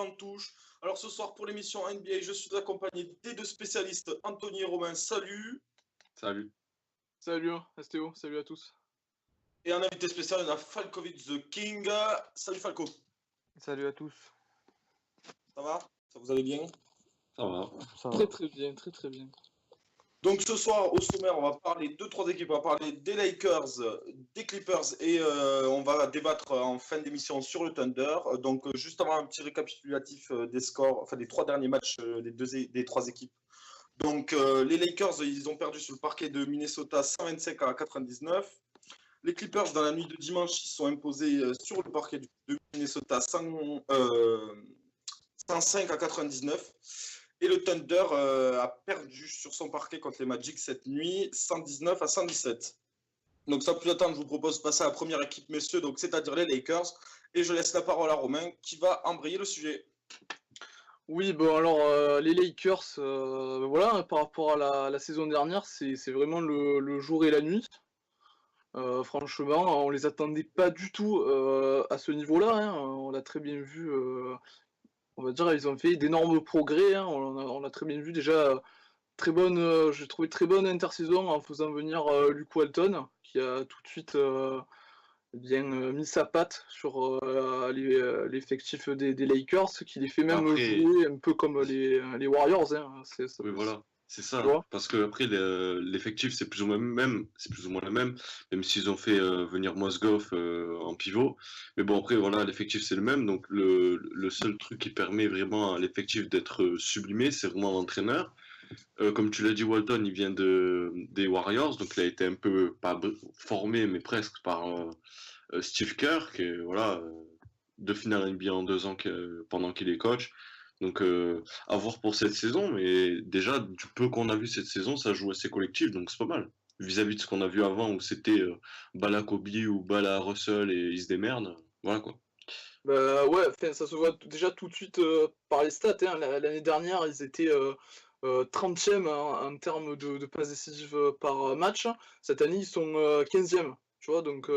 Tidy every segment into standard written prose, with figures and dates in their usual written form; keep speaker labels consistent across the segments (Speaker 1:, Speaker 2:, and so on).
Speaker 1: banc de touche. Alors ce soir pour l'émission NBA, je suis accompagné des deux spécialistes, Anthony et Romain. Salut.
Speaker 2: Salut.
Speaker 3: Salut Astéo, salut à tous.
Speaker 1: Et un invité spécial, on a Falkovic the King. Salut Falco.
Speaker 4: Salut à tous.
Speaker 1: Ça va? Ça vous allez bien?
Speaker 2: Ça va.
Speaker 3: Très bien, très bien.
Speaker 1: Donc ce soir, au sommaire, on va parler de trois équipes. On va parler des Lakers, des Clippers et on va débattre en fin d'émission sur le Thunder. Donc juste avant un petit récapitulatif des scores, enfin des trois derniers matchs des trois équipes. Donc les Lakers, ils ont perdu sur le parquet de Minnesota 125 à 99. Les Clippers, dans la nuit de dimanche, ils sont imposés sur le parquet de Minnesota 105 à 99. Et le Thunder a perdu sur son parquet contre les Magic cette nuit, 119 à 117. Donc sans plus attendre, je vous propose de passer à la première équipe, messieurs, donc c'est-à-dire les Lakers. Et je laisse la parole à Romain qui va embrayer le sujet.
Speaker 3: Oui, bon alors les Lakers, voilà, par rapport à la saison dernière, c'est vraiment le jour et la nuit. Franchement, on les attendait pas du tout à ce niveau-là, hein. On l'a très bien vu. On va dire, ils ont fait d'énormes progrès, hein. On a très bien vu déjà. J'ai trouvé très bonne intersaison en faisant venir Luke Walton, qui a tout de suite mis sa patte sur l'effectif des Lakers, qui les fait même jouer un peu comme les Warriors. Hein.
Speaker 2: Oui, voilà, c'est ça.
Speaker 3: vois,
Speaker 2: parce que après l'effectif c'est plus ou moins le même, même s'ils ont fait venir Mozgov en pivot. Mais bon, après voilà, l'effectif c'est le même. Donc le seul truc qui permet vraiment à l'effectif d'être sublimé, c'est vraiment l'entraîneur. Comme tu l'as dit, Walton, il vient des Warriors, donc il a été un peu pas formé, mais presque par Steve Kerr, qui est voilà, deux finales NBA en 2 ans pendant qu'il est coach. Donc à voir pour cette saison, mais déjà du peu qu'on a vu cette saison, ça joue assez collectif, donc c'est pas mal. Vis-à-vis de ce qu'on a vu avant, où c'était Bala Kobe ou Bala Russell et ils se démerdent, voilà quoi.
Speaker 3: Bah ouais, ça se voit déjà tout de suite par les stats. Hein. L'année dernière, ils étaient 30e en termes de passes décisives par match. Cette année, ils sont 15e. Tu vois, donc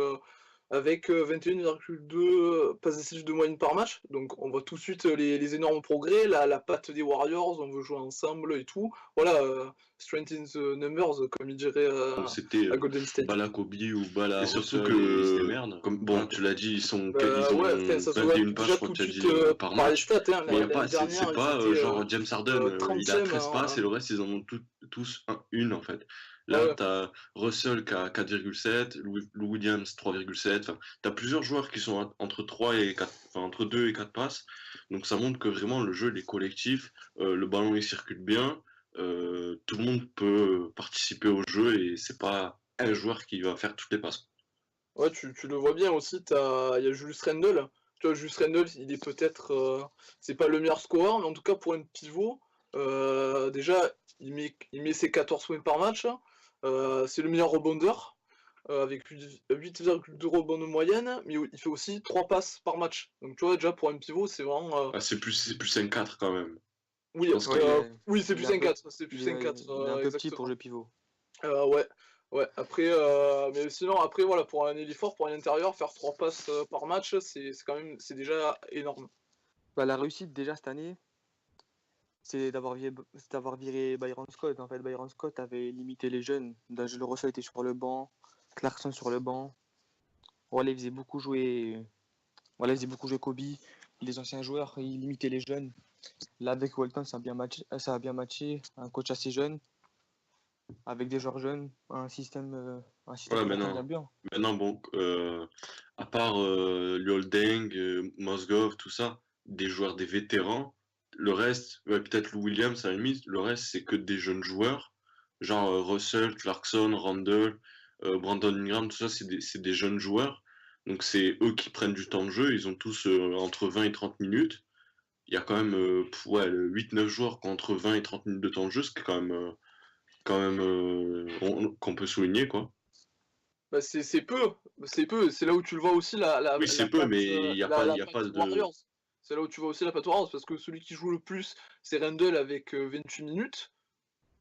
Speaker 3: avec 21,2 passes décisives de moyenne par match. Donc on voit tout de suite les énormes progrès. La patte des Warriors, on veut jouer ensemble et tout. Voilà, strength in the numbers, comme il dirait à Golden State.
Speaker 2: Bala Kobe ou Bala
Speaker 1: et
Speaker 2: surtout
Speaker 1: Russell,
Speaker 2: ils se démerdent. Comme bon, tu l'as dit, ils ont
Speaker 3: ça se voit
Speaker 2: 21 passes, je crois que tu as dit par match.
Speaker 3: Stats, hein.
Speaker 2: Mais c'est pas genre James Harden, il a 13 passes et le reste ils en ont tous une en fait. Là, t'as Russell qui a 4,7, Lou Williams 3,7. Enfin, t'as plusieurs joueurs qui sont entre 3 et 4, enfin, entre 2 et 4 passes. Donc ça montre que vraiment le jeu il est collectif, le ballon il circule bien, tout le monde peut participer au jeu et c'est pas un joueur qui va faire toutes les passes.
Speaker 3: Ouais, tu le vois bien aussi, il y a Julius Randle. Tu vois, Julius Randle, il est peut-être, c'est pas le meilleur scoreur, mais en tout cas pour un pivot, déjà, il met ses 14 points par match. C'est le meilleur rebondeur, avec 8,2 rebonds de moyenne, mais il fait aussi 3 passes par match. Donc tu vois, déjà pour un pivot, c'est vraiment...
Speaker 2: c'est plus un 4 quand même.
Speaker 3: Oui, oui, c'est plus un 4. C'est plus un 4.
Speaker 4: Il est un peu petit pour le pivot.
Speaker 3: Ouais. Après, mais sinon, après, voilà, pour un ailier fort, pour un intérieur, faire 3 passes par match, c'est déjà énorme.
Speaker 4: Bah, la réussite déjà cette année, c'est d'avoir viré Byron Scott. En fait, Byron Scott avait limité les jeunes. D'Angelo Russell était sur le banc, Clarkson sur le banc. Voilà, il faisait beaucoup jouer Kobe. Les anciens joueurs, il limitait les jeunes. Là, avec Walton, ça a bien matché. Un coach assez jeune, avec des joueurs jeunes, un système bien.
Speaker 2: Maintenant, bon, à part Luol Deng, Mozgov, tout ça, des vétérans. Le reste, peut-être Lou Williams à la limite, le reste c'est que des jeunes joueurs, genre Russell, Clarkson, Randle, Brandon Ingram, tout ça c'est des jeunes joueurs, donc c'est eux qui prennent du temps de jeu, ils ont tous entre 20 et 30 minutes, il y a quand même 8-9 joueurs qui ont entre 20 et 30 minutes de temps de jeu, ce qui est quand même qu'on peut souligner quoi.
Speaker 3: Bah c'est peu, c'est là où tu le vois aussi
Speaker 2: oui c'est peu, mais il n'y a pas de...
Speaker 3: Warriors. C'est là où tu vois aussi la patte Warriors, parce que celui qui joue le plus, c'est Randle avec 28 minutes.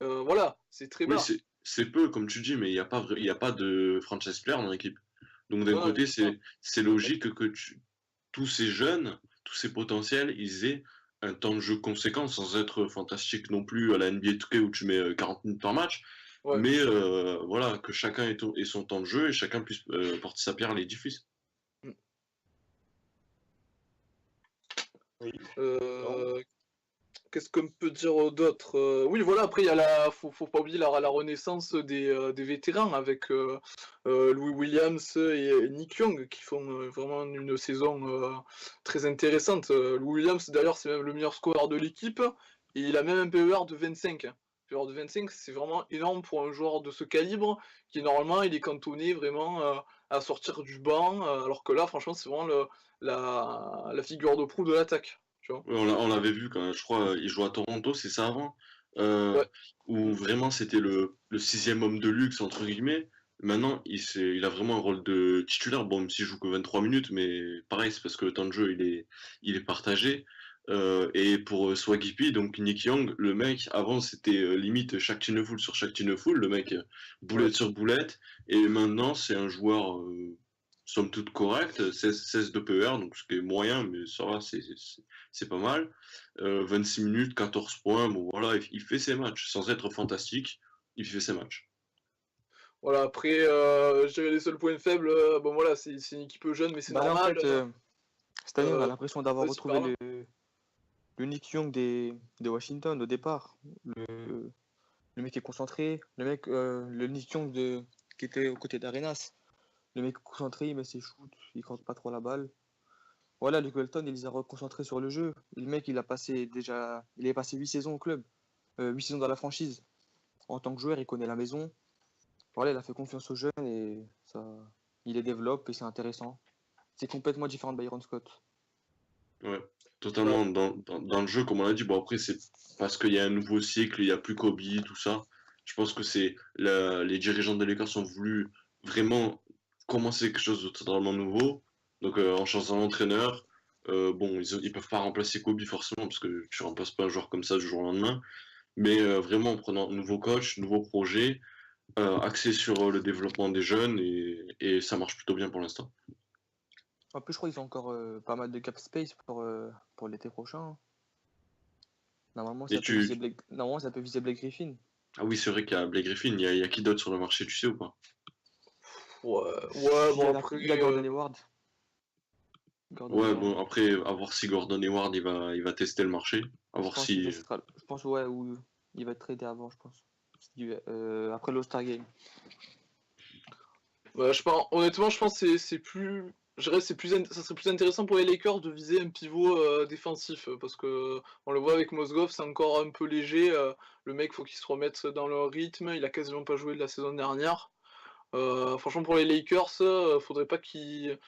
Speaker 3: Voilà, c'est très bas.
Speaker 2: Oui, c'est peu, comme tu dis, mais il n'y a pas de franchise player dans l'équipe. Donc d'un côté, c'est logique que tous ces jeunes tous ces potentiels, ils aient un temps de jeu conséquent sans être fantastique non plus à la NBA 2K où tu mets 40 minutes par match.
Speaker 3: Ouais.
Speaker 2: Mais voilà, que chacun ait son temps de jeu et chacun puisse porter sa pierre à l'édifice.
Speaker 1: Oui.
Speaker 3: Qu'est-ce qu'on peut dire d'autre? Oui, voilà, après, il y a faut pas oublier la renaissance des vétérans avec Louis Williams et Nick Young qui font vraiment une saison très intéressante. Louis Williams, d'ailleurs, c'est même le meilleur scoreur de l'équipe et il a même un PER de 25. Un PER de 25, c'est vraiment énorme pour un joueur de ce calibre qui, normalement, il est cantonné vraiment à sortir du banc, alors que là, franchement, c'est vraiment la figure de proue de l'attaque. Tu vois.
Speaker 2: Ouais, on l'avait vu quand même, je crois, il jouait à Toronto, c'est ça avant,
Speaker 3: Ouais.
Speaker 2: où vraiment c'était le sixième homme de luxe, entre guillemets. Maintenant, il a vraiment un rôle de titulaire, bon, même s'il joue que 23 minutes, mais pareil, c'est parce que le temps de jeu, il est partagé. Et pour Swaggy P, donc Nick Young, le mec, avant, c'était limite chaque full sur chaque full, le mec, boulette sur boulette, et maintenant, c'est un joueur, somme toute correct, 16 de PER, donc ce qui est moyen, mais ça va, c'est pas mal. 26 minutes, 14 points, bon voilà, il fait ses matchs. Sans être fantastique, il fait ses matchs.
Speaker 3: Voilà, après, je dirais les seuls points faibles, bon voilà, c'est une équipe jeune, mais c'est
Speaker 4: Bah là, en
Speaker 3: normal.
Speaker 4: fait, cette année, on a
Speaker 3: euh,
Speaker 4: l'impression d'avoir
Speaker 3: vas-y,
Speaker 4: retrouvé
Speaker 3: pardon.
Speaker 4: le Nick Young de Washington au départ. Le mec est concentré. Le Nick Young qui était aux côtés d'Arenas. Le mec est concentré, il met ses shoots, il compte pas trop la balle. Voilà, Luke Walton, il les a reconcentrés sur le jeu. Le mec, il est passé 8 saisons au club, 8 saisons dans la franchise. En tant que joueur, il connaît la maison. Voilà, il a fait confiance aux jeunes et il les développe et c'est intéressant. C'est complètement différent de Byron Scott.
Speaker 2: Ouais, totalement. Dans le jeu, comme on l'a dit, bon après, c'est parce qu'il y a un nouveau cycle, il n'y a plus Kobe, tout ça. Je pense que les dirigeants des Lakers ont voulu vraiment commencer quelque chose de totalement nouveau. Donc en changeant d'entraîneur, bon, ils peuvent pas remplacer Kobe forcément, parce que tu remplaces pas un joueur comme ça du jour au lendemain. Mais vraiment en prenant un nouveau coach, nouveau projet, axé sur le développement des jeunes, et ça marche plutôt bien pour l'instant.
Speaker 4: En plus, je crois qu'ils ont encore pas mal de cap space pour l'été prochain. Normalement,
Speaker 2: Et tu...
Speaker 4: Normalement, ça peut viser Blake Griffin.
Speaker 2: Ah oui, c'est vrai qu'il y a Blake Griffin, il y a qui d'autre sur le marché, tu sais ou pas?
Speaker 3: Ouais, bon après.
Speaker 4: Il y a Gordon Hayward.
Speaker 2: Ouais, bon, après, à voir si Gordon Hayward il va tester le marché. À voir si.
Speaker 4: Je pense ouais, où il va être tradé avant, je pense. Après l'All-Star Game.
Speaker 3: Honnêtement, je pense que c'est plus. Je dirais que ça serait plus intéressant pour les Lakers de viser un pivot défensif parce que on le voit avec Mozgov, c'est encore un peu léger. Le mec, faut qu'il se remette dans le rythme. Il a quasiment pas joué de la saison dernière. Franchement, pour les Lakers, faudrait pas qu'ils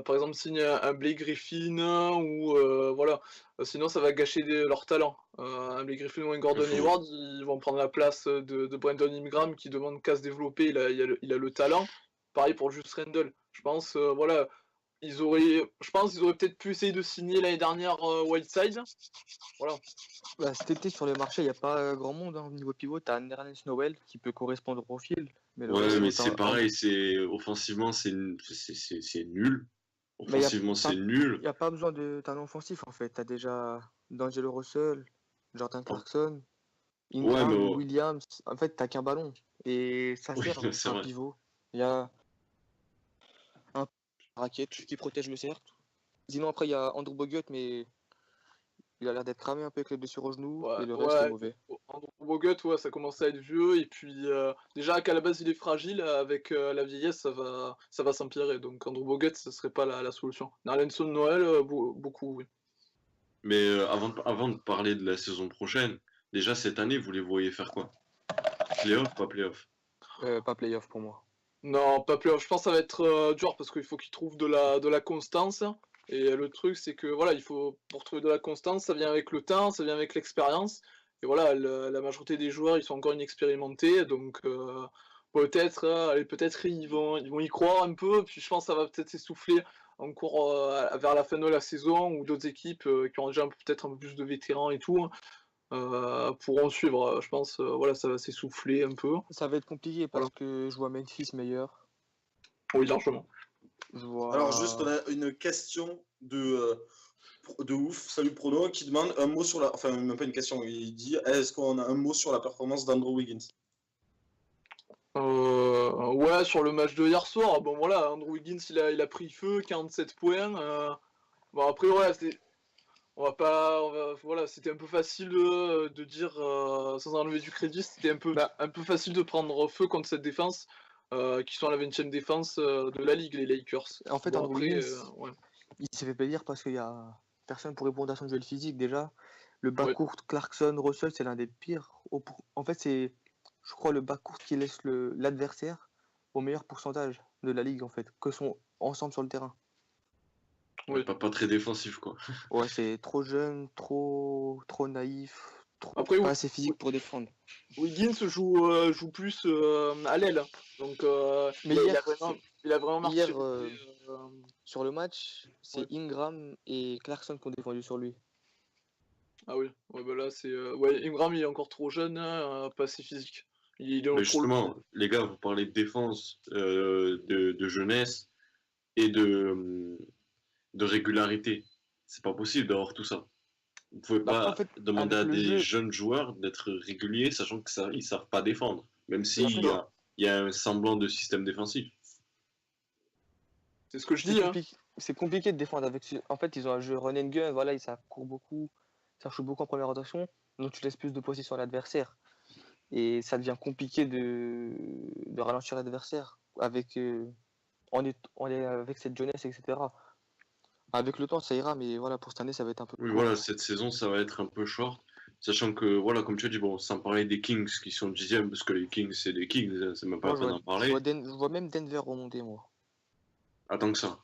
Speaker 3: par exemple signent un Blake Griffin ou voilà. Sinon, ça va gâcher leur talent. Un Blake Griffin ou un Gordon Hayward, ils vont prendre la place de Brandon Ingram qui demande qu'à se développer. Il a le talent. Pareil pour Julius Randle. Je pense, voilà, je pense qu'ils auraient peut-être pu essayer de signer l'année dernière Whiteside. Voilà.
Speaker 4: Bah, cet été, sur le marché, il n'y a pas grand monde. Au niveau pivot, tu as Nerlens Noel qui peut correspondre au profil. Mais
Speaker 2: Ouais, mais c'est pareil, offensivement, c'est nul. Offensivement, c'est nul.
Speaker 4: Il n'y a pas besoin de talent offensif en fait. Tu as déjà D'Angelo Russell, Jordan Clarkson, Ingram, Williams. En fait, tu qu'un ballon. Et ça sert un pivot. Il y a un racket qui protège le cercle. Sinon, après, il y a Andrew Bogut, mais il a l'air d'être cramé un peu avec les blessures au genou. Et le reste est mauvais.
Speaker 3: Andrew Bogut, ouais, ça commence à être vieux. Et puis, déjà qu'à la base, il est fragile. Avec la vieillesse, ça va s'empirer. Donc, Andrew Bogut, ce serait pas la solution. Nerlens Noel, beaucoup, oui.
Speaker 2: Mais avant de parler de la saison prochaine, déjà cette année, vous les voyez faire quoi? Playoff, pas playoff?
Speaker 4: Pas playoff pour moi.
Speaker 3: Non, pas playoff. Je pense que ça va être dur parce qu'il faut qu'ils trouvent de la constance. Et le truc, c'est que voilà, pour trouver de la constance, ça vient avec le temps, ça vient avec l'expérience. Et voilà, la majorité des joueurs, ils sont encore inexpérimentés. Donc peut-être ils vont y croire un peu. Puis je pense que ça va peut-être s'essouffler encore vers la fin de la saison ou d'autres équipes qui ont déjà peut-être un peu plus de vétérans et tout. Pourront suivre. Je pense, voilà, ça va s'essouffler un peu.
Speaker 4: Ça va être compliqué parce que je vois Memphis meilleur.
Speaker 3: Oui, largement.
Speaker 1: Alors juste, on a une question de de ouf, salut Prono, qui demande un mot sur la. Enfin, même pas une question, il dit est-ce qu'on a un mot sur la performance d'Andrew Wiggins?
Speaker 3: Ouais, sur le match de hier soir, bon voilà, Andrew Wiggins il a pris feu, 47 points. Bon après ouais, voilà, c'était un peu facile de dire sans enlever du crédit, c'était
Speaker 4: Bah,
Speaker 3: un peu facile de prendre feu contre cette défense, qui sont la 20e défense de la ligue, les Lakers.
Speaker 4: en fait,
Speaker 3: Bon
Speaker 4: Andrew
Speaker 3: après,
Speaker 4: Wiggins,
Speaker 3: ouais.
Speaker 4: il s'est fait plaisir parce qu'il y a personne pour répondre à son duel physique déjà. Le
Speaker 3: Ouais.
Speaker 4: backcourt Clarkson-Russell, c'est l'un des pires. En fait, c'est, je crois, le backcourt qui laisse l'adversaire au meilleur pourcentage de la ligue, en fait, que sont ensemble sur le terrain.
Speaker 3: Oui.
Speaker 2: Pas très défensif, quoi.
Speaker 4: Ouais, c'est trop jeune, trop naïf,
Speaker 3: Après,
Speaker 4: pas assez physique pour défendre.
Speaker 3: Wiggins joue plus à l'aile, donc
Speaker 4: Mais
Speaker 3: il a vraiment marqué.
Speaker 4: hier, sur le match, c'est
Speaker 3: Ouais.
Speaker 4: Ingram et Clarkson qui ont défendu sur lui.
Speaker 3: Ah oui, ouais, bah là c'est ouais, Ingram il est encore trop jeune, hein, pas assez physique. Il est
Speaker 2: Mais
Speaker 3: trop
Speaker 2: justement, les gars, vous parlez de défense, de jeunesse et de régularité. C'est pas possible d'avoir tout ça. Vous pouvez
Speaker 4: Bah, après, en
Speaker 2: pas
Speaker 4: fait,
Speaker 2: demander
Speaker 4: avec
Speaker 2: à
Speaker 4: le
Speaker 2: des
Speaker 4: jeu,
Speaker 2: jeunes joueurs d'être réguliers, sachant que ça, ils savent pas défendre, même
Speaker 3: Bien
Speaker 2: s'il
Speaker 3: sûr.
Speaker 2: y a un semblant de système défensif.
Speaker 3: C'est ce que je
Speaker 4: c'est
Speaker 3: dis, hein.
Speaker 4: c'est compliqué de défendre avec. En fait, ils ont un jeu run and gun, voilà, ça court beaucoup, ça shoot beaucoup en première rotation, donc tu laisses plus de possession à l'adversaire. Et ça devient compliqué de ralentir l'adversaire avec, avec cette jeunesse, etc. Avec le temps, ça ira, mais voilà, pour cette année, ça va être un peu
Speaker 2: Oui,
Speaker 4: court.
Speaker 2: voilà, cette saison, ça va être un peu short, sachant que, voilà, comme tu as dit, bon, sans parler des Kings qui sont 10e, parce que les Kings, c'est des Kings, c'est même pas
Speaker 4: Moi,
Speaker 2: la peine d'en parler.
Speaker 4: je vois même Denver remonter, moi.
Speaker 2: Attends que ça.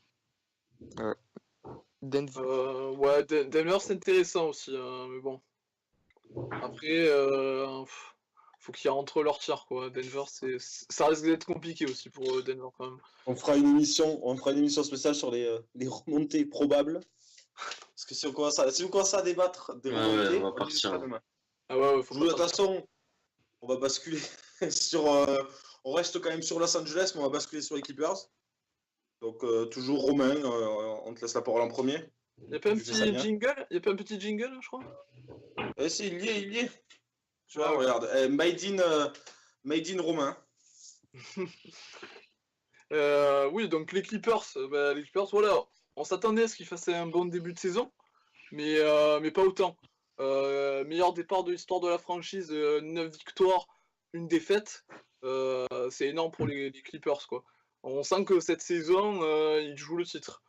Speaker 4: Denver,
Speaker 3: Ouais, Denver c'est intéressant aussi, mais bon. Après, faut qu'ils rentrent leur tir quoi. Denver ça risque d'être compliqué aussi pour Denver quand même.
Speaker 1: On fera une émission spéciale sur les remontées probables. Parce que si on commence à débattre des
Speaker 2: Ouais,
Speaker 1: remontées,
Speaker 2: on va
Speaker 1: on
Speaker 2: partir.
Speaker 1: jusqu'à demain.
Speaker 3: Ah ouais, faut
Speaker 1: De toute
Speaker 3: pas
Speaker 1: façon, on va basculer sur. On reste quand même sur Los Angeles, mais on va basculer sur les Clippers. Donc, toujours Romain, on te laisse la parole en premier.
Speaker 3: Y a pas un
Speaker 1: Tu fais ça
Speaker 3: petit
Speaker 1: bien.
Speaker 3: jingle? Y a pas un petit jingle, je crois?
Speaker 1: Eh si, il y est. Tu vois,
Speaker 3: Ah, ouais.
Speaker 1: regarde. Made in Romain.
Speaker 3: Oui, donc les Clippers, voilà, on s'attendait à ce qu'ils fassent un bon début de saison, mais pas autant. Meilleur départ de l'histoire de la franchise, 9 victoires, une défaite, c'est énorme pour les Clippers, quoi. On sent que cette saison, ils jouent le titre.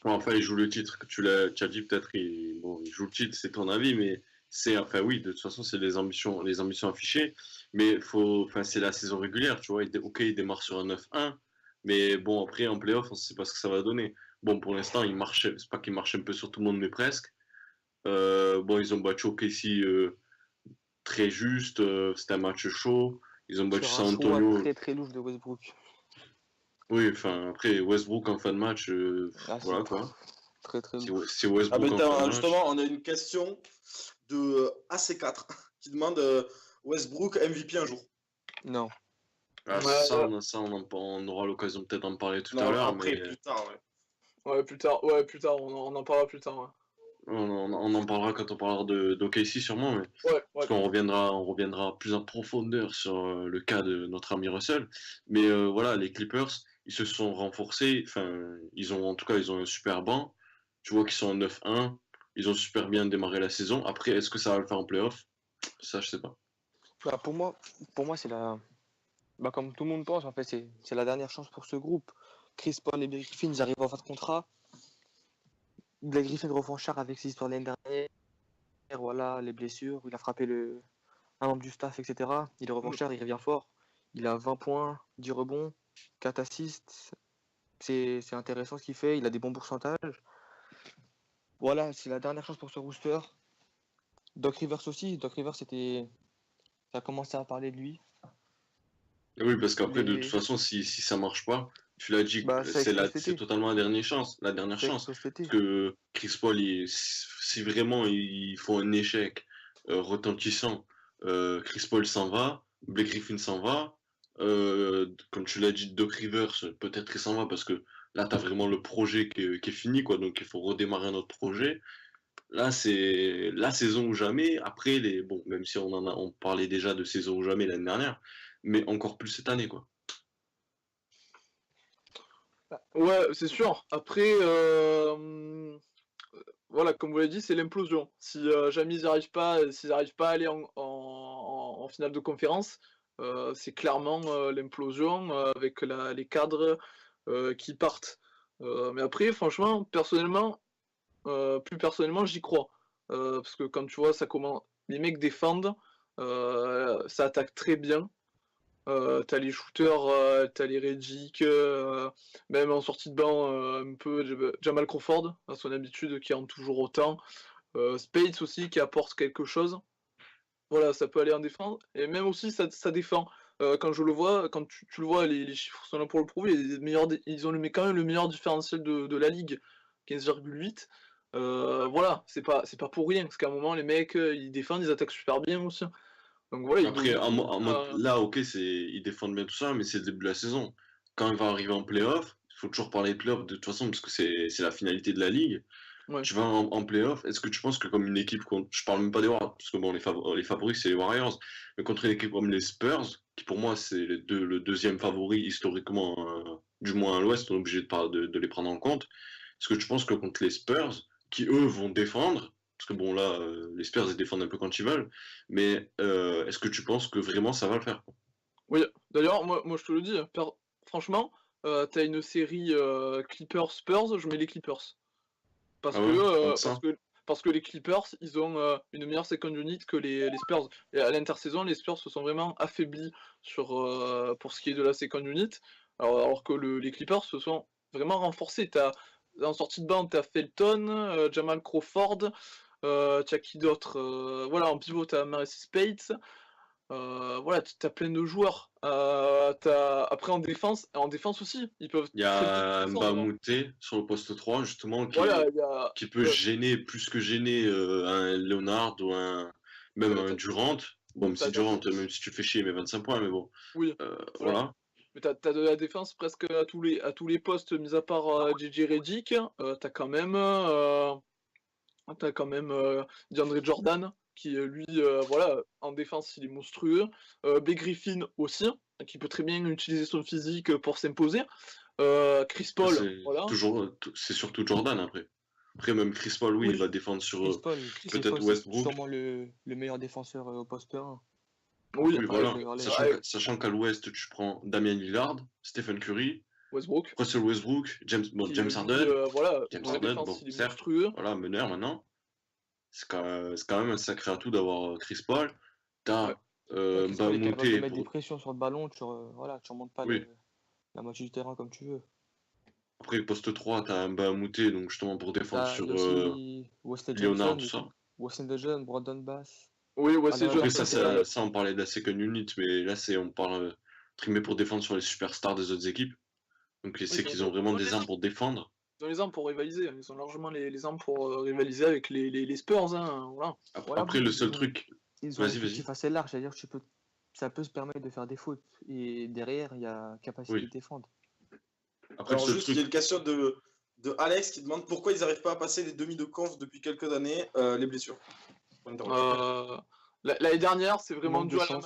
Speaker 2: Bon, enfin, il joue le titre, tu as dit peut-être, bon, il joue le titre, c'est ton avis, mais enfin oui, de toute façon, c'est les ambitions affichées, mais c'est la saison régulière, tu vois, ok, il démarre sur un 9-1, mais bon, après, en playoff, on ne sait pas ce que ça va donner. Bon, pour l'instant, c'est pas qu'il marche un peu sur tout le monde, mais presque. Bon, ils ont battu OKC très juste, c'était un match chaud, ils ont battu
Speaker 4: sur
Speaker 2: San
Speaker 4: un choix
Speaker 2: Antonio.
Speaker 4: très très louche de Westbrook.
Speaker 2: Oui, enfin, après, Westbrook en fin de match, voilà quoi.
Speaker 4: Très très
Speaker 2: Si,
Speaker 4: louche.
Speaker 2: si Westbrook en fin de match.
Speaker 1: Justement, on a une question de AC4 qui demande Westbrook MVP un jour.
Speaker 4: Non.
Speaker 2: Ah,
Speaker 3: Ouais,
Speaker 2: on aura l'occasion peut-être d'en parler tout
Speaker 1: Non,
Speaker 2: à l'heure,
Speaker 1: après,
Speaker 2: mais
Speaker 1: plus tard, ouais.
Speaker 3: Ouais, plus tard, on en parlera plus tard, ouais.
Speaker 2: on en parlera quand on parlera d'OKC sûrement, mais
Speaker 3: Ouais,
Speaker 2: parce qu'on reviendra plus en profondeur sur le cas de notre ami Russell. Mais voilà, les Clippers, ils se sont renforcés, enfin, ils ont un super banc. Tu vois qu'ils sont en 9-1, ils ont super bien démarré la saison. Après, est-ce que ça va le faire en playoff? Ça, je sais pas.
Speaker 4: Bah, pour moi, c'est bah, comme tout le monde pense, en fait, c'est la dernière chance pour ce groupe. Chris Paul et Blake Griffin, ils arrivent en fin de contrat. Blake Griffin revanchard avec ses histoires de l'année dernière. Voilà, les blessures, il a frappé un membre du staff, etc. Il est revanchard, il revient fort. Il a 20 points, 10 rebonds, 4 assists. C'est intéressant ce qu'il fait, il a des bons pourcentages. Voilà, c'est la dernière chance pour ce rooster. Doc Rivers aussi. Doc Rivers, ça a commencé à parler de lui.
Speaker 2: Oui, parce qu'après, de
Speaker 4: Mais
Speaker 2: toute façon, si ça marche pas, tu l'as dit,
Speaker 4: bah, ça explose cet
Speaker 2: c'est
Speaker 4: été.
Speaker 2: totalement la dernière chance. La dernière
Speaker 4: Ça
Speaker 2: chance.
Speaker 4: explose cet été.
Speaker 2: Parce que Chris Paul, si vraiment ils font un échec retentissant, Chris Paul s'en va, Blake Griffin s'en va, comme tu l'as dit, Doc Rivers, peut-être il s'en va parce que Là, tu as vraiment le projet qui est fini, quoi. Donc, il faut redémarrer un autre projet. Là, c'est la saison ou jamais. Après, bon, même si on parlait déjà de saison ou jamais l'année dernière, mais encore plus cette année, quoi.
Speaker 3: Ouais, c'est sûr. Après, voilà, comme vous l'avez dit, c'est l'implosion. Si jamais s'ils n'arrivent pas à aller en finale de conférence, c'est clairement l'implosion avec les cadres qui partent. Mais après, franchement, plus personnellement, j'y crois. Parce que quand tu vois, les mecs défendent, ça attaque très bien. T'as les shooters, t'as les Redick, même en sortie de banc, un peu Jamal Crawford, à son habitude, qui rentre toujours autant. Spades aussi, qui apporte quelque chose. Voilà, ça peut aller en défense. Et même aussi, ça défend. Quand je le vois, quand tu le vois, les chiffres sont là pour le prouver. Ils ont quand même le meilleur différentiel de la ligue, 15,8. Voilà, c'est pas pour rien. Parce qu'à un moment, les mecs, ils défendent, ils attaquent super bien aussi. Donc voilà, ils
Speaker 2: Après,
Speaker 3: dominent.
Speaker 2: là, ok, ils défendent bien tout ça, mais c'est le début de la saison. Quand il va arriver en playoff, il faut toujours parler de playoff de toute façon, parce que c'est la finalité de la ligue.
Speaker 3: Ouais.
Speaker 2: Tu vas en playoff, est-ce que tu penses que comme une équipe, je parle même pas des Warriors, parce que bon, les favoris, c'est les Warriors, mais contre une équipe comme les Spurs, qui pour moi, c'est le deuxième favori historiquement, du moins à l'Ouest, on est obligé de les prendre en compte. Est-ce que tu penses que contre les Spurs, qui eux vont défendre, parce que bon, là, les Spurs, ils défendent un peu quand ils veulent, mais est-ce que tu penses que vraiment ça va le faire, quoi?
Speaker 3: Oui, d'ailleurs, moi je te le dis, franchement, t'as une série Clippers-Spurs, je mets les Clippers. Parce
Speaker 2: Ah
Speaker 3: que,
Speaker 2: ouais, tant
Speaker 3: euh,
Speaker 2: que
Speaker 3: parce
Speaker 2: ça?
Speaker 3: que, parce que les Clippers, ils ont une meilleure second unit que les Spurs. Et à l'intersaison, les Spurs se sont vraiment affaiblis pour ce qui est de la second unit, alors que les Clippers se sont vraiment renforcés. En sortie de banc, t'as Felton, Jamal Crawford, t'as qui d'autre voilà, en pivot, t'as Marcus Spades. Voilà, t'as plein de joueurs. Après en défense aussi, ils peuvent
Speaker 2: Il y
Speaker 3: très bien
Speaker 2: a
Speaker 3: défendre.
Speaker 2: Mbamute sur le poste 3 justement,
Speaker 3: Voilà, il y a.
Speaker 2: qui peut gêner plus que gêner un Leonard ou même
Speaker 3: Ouais,
Speaker 2: un Durant. Bon, même si
Speaker 3: t'as
Speaker 2: Durant, même si tu fais chier, mais 25 points, mais bon,
Speaker 3: Oui, voilà.
Speaker 2: voilà.
Speaker 3: Mais t'as de la défense presque à tous les postes, mis à part JJ Redick. T'as quand même DeAndre Jordan, qui lui, voilà, en défense, il est monstrueux. B. Griffin aussi, qui peut très bien utiliser son physique pour s'imposer. Chris Paul, voilà.
Speaker 2: C'est surtout Jordan après. Après, même Chris Paul, oui, il va
Speaker 4: Oui,
Speaker 2: défendre sur
Speaker 4: Chris
Speaker 2: peut-être
Speaker 4: Paul, c'est
Speaker 2: Westbrook.
Speaker 4: sûrement le meilleur défenseur au poste 1
Speaker 3: Oui,
Speaker 2: Oui,
Speaker 4: avec
Speaker 2: voilà.
Speaker 4: les Harlem.
Speaker 2: Sachant qu'à l'Ouest, tu prends Damian Lillard, Stephen Curry,
Speaker 3: Westbrook,
Speaker 2: Russell Westbrook,
Speaker 3: qui
Speaker 2: James
Speaker 3: lui,
Speaker 2: Harden.
Speaker 3: voilà,
Speaker 2: James
Speaker 3: en
Speaker 2: Harden,
Speaker 3: défense,
Speaker 2: bon,
Speaker 3: il est
Speaker 2: certes,
Speaker 3: monstrueux.
Speaker 2: voilà, meneur maintenant. C'est quand même un sacré atout d'avoir Chris Paul.
Speaker 4: Ouais.
Speaker 2: T'as
Speaker 4: Ouais, Chris Paul est capable de
Speaker 2: Mbamute
Speaker 4: mettre des
Speaker 2: pour.
Speaker 4: pressions sur le ballon, voilà, tu remontes pas
Speaker 2: Oui.
Speaker 4: la moitié du terrain comme tu veux.
Speaker 2: Après, poste 3, t'as Mbamute, donc justement pour défendre
Speaker 4: Il y a
Speaker 2: sur
Speaker 4: aussi Wesley
Speaker 2: Leonard,
Speaker 4: Johnson,
Speaker 2: tout ça.
Speaker 4: Wesley Johnson, Brandon Bass,
Speaker 3: Oui, Wesley
Speaker 4: Adrian
Speaker 2: Après,
Speaker 3: Johnson,
Speaker 4: Griffin.
Speaker 2: ça, on parlait de la second unit, mais là, on parle trimé pour défendre sur les superstars des autres équipes. Donc,
Speaker 3: oui,
Speaker 2: c'est qu'ils ont vraiment des armes pour défendre.
Speaker 3: ils ont les armes pour rivaliser. Ils ont largement les armes pour rivaliser avec les Spurs. Hein, voilà.
Speaker 4: Ouais,
Speaker 2: Après,
Speaker 4: après,
Speaker 2: le seul truc.
Speaker 4: ils ont un
Speaker 2: Vas-y, vas-y.
Speaker 4: effectif assez large, c'est-à-dire que ça peut se permettre de faire des fautes. Et derrière, il y a capacité
Speaker 2: Oui.
Speaker 4: de défendre.
Speaker 2: Après, le
Speaker 1: Alors
Speaker 2: seul
Speaker 1: juste, il y a
Speaker 2: truc.
Speaker 1: une question de Alex qui demande pourquoi ils n'arrivent pas à passer les demi de conf depuis quelques années, les blessures. Point d'interrogation.
Speaker 3: L'année dernière, c'est vraiment
Speaker 4: Manque
Speaker 3: dû
Speaker 4: de
Speaker 3: à
Speaker 4: chance.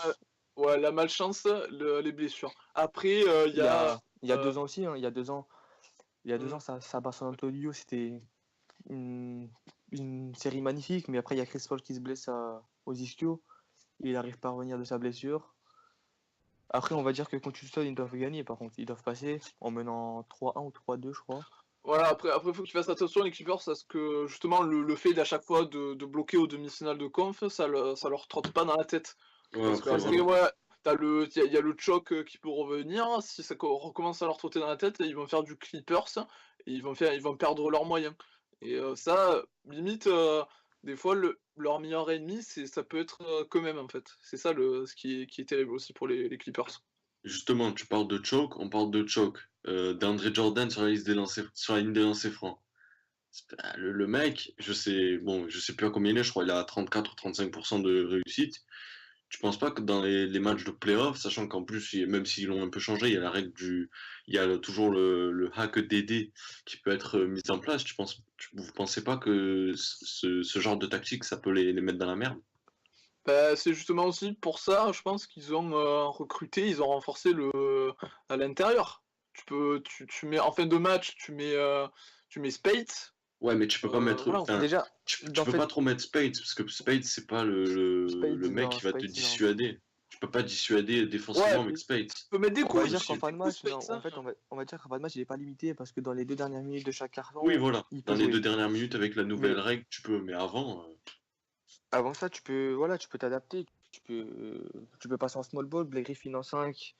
Speaker 3: la malchance, les blessures. Après, il y
Speaker 4: Il y
Speaker 3: a.
Speaker 4: a, il y a
Speaker 3: euh,
Speaker 4: 2 ans aussi, hein, il y a 2 ans,
Speaker 3: hmm,
Speaker 4: ça bat San Antonio, c'était une, une série magnifique, mais après, il y a Chris Paul qui se blesse aux ischio, et il n'arrive pas à revenir de sa blessure. Après, on va dire que contre Houston, ils doivent gagner, par contre, ils doivent passer en menant 3-1 ou 3-2, je crois.
Speaker 3: voilà, après, faut que tu fasses attention, les Clippers, parce que justement, le fait d'à chaque fois de bloquer aux demi-finales de conf, ça leur trotte pas dans la tête.
Speaker 2: Ouais,
Speaker 3: Parce
Speaker 2: après,
Speaker 3: qu'après,
Speaker 2: voilà.
Speaker 3: ouais, il y a le choc qui peut revenir. Si ça recommence à leur trotter dans la tête, ils vont faire du Clippers et ils vont perdre leurs moyens. Et ça, limite, des fois, leur meilleur ennemi, ça peut être qu'eux-mêmes, en fait. C'est ça ce qui est terrible aussi pour les Clippers.
Speaker 2: Justement, tu parles de choke, on parle de choke. D'Andre Jordan sur sur la ligne des lancers francs. Le mec, je sais plus à combien il est, je crois qu'il a 34 ou 35% de réussite. Tu penses pas que dans les matchs de playoff, sachant qu'en plus, même s'ils l'ont un peu changé, il y a la règle il y a toujours le hack DD qui peut être mis en place. Vous pensez pas que ce genre de tactique, ça peut les mettre dans la merde?
Speaker 3: Bah, c'est justement aussi pour ça, je pense qu'ils ont recruté, ils ont renforcé à l'intérieur. Tu mets en fin de match, tu mets Spades.
Speaker 2: Ouais, mais tu peux pas mettre,
Speaker 3: Voilà.
Speaker 2: enfin,
Speaker 4: Déjà,
Speaker 2: tu
Speaker 4: dans
Speaker 2: peux
Speaker 4: fait,
Speaker 2: pas trop mettre Spades parce que Spades, c'est pas le
Speaker 4: Spades,
Speaker 2: mec
Speaker 4: non,
Speaker 2: qui va te
Speaker 4: Spades, non.
Speaker 2: dissuader. Tu peux pas dissuader défensivement
Speaker 3: Ouais,
Speaker 2: avec
Speaker 3: mais
Speaker 2: Spades.
Speaker 3: tu peux mettre des
Speaker 4: On
Speaker 3: coups
Speaker 4: va
Speaker 3: aussi,
Speaker 4: dire qu'en fin de
Speaker 3: des coups
Speaker 4: match, non,
Speaker 3: Spades,
Speaker 4: en fait,
Speaker 3: hein.
Speaker 4: on va dire qu'en fin de match, il est pas limité parce que dans les 2 dernières minutes de chaque
Speaker 2: Oui,
Speaker 4: carton,
Speaker 2: voilà.
Speaker 4: il
Speaker 2: Dans
Speaker 4: peut
Speaker 2: les 2
Speaker 4: jouer.
Speaker 2: dernières minutes avec la nouvelle
Speaker 4: Mais
Speaker 2: règle, tu peux. Mais avant,
Speaker 4: avant ça, voilà, tu peux t'adapter. Tu peux passer en small ball, Blake Griffin en 5,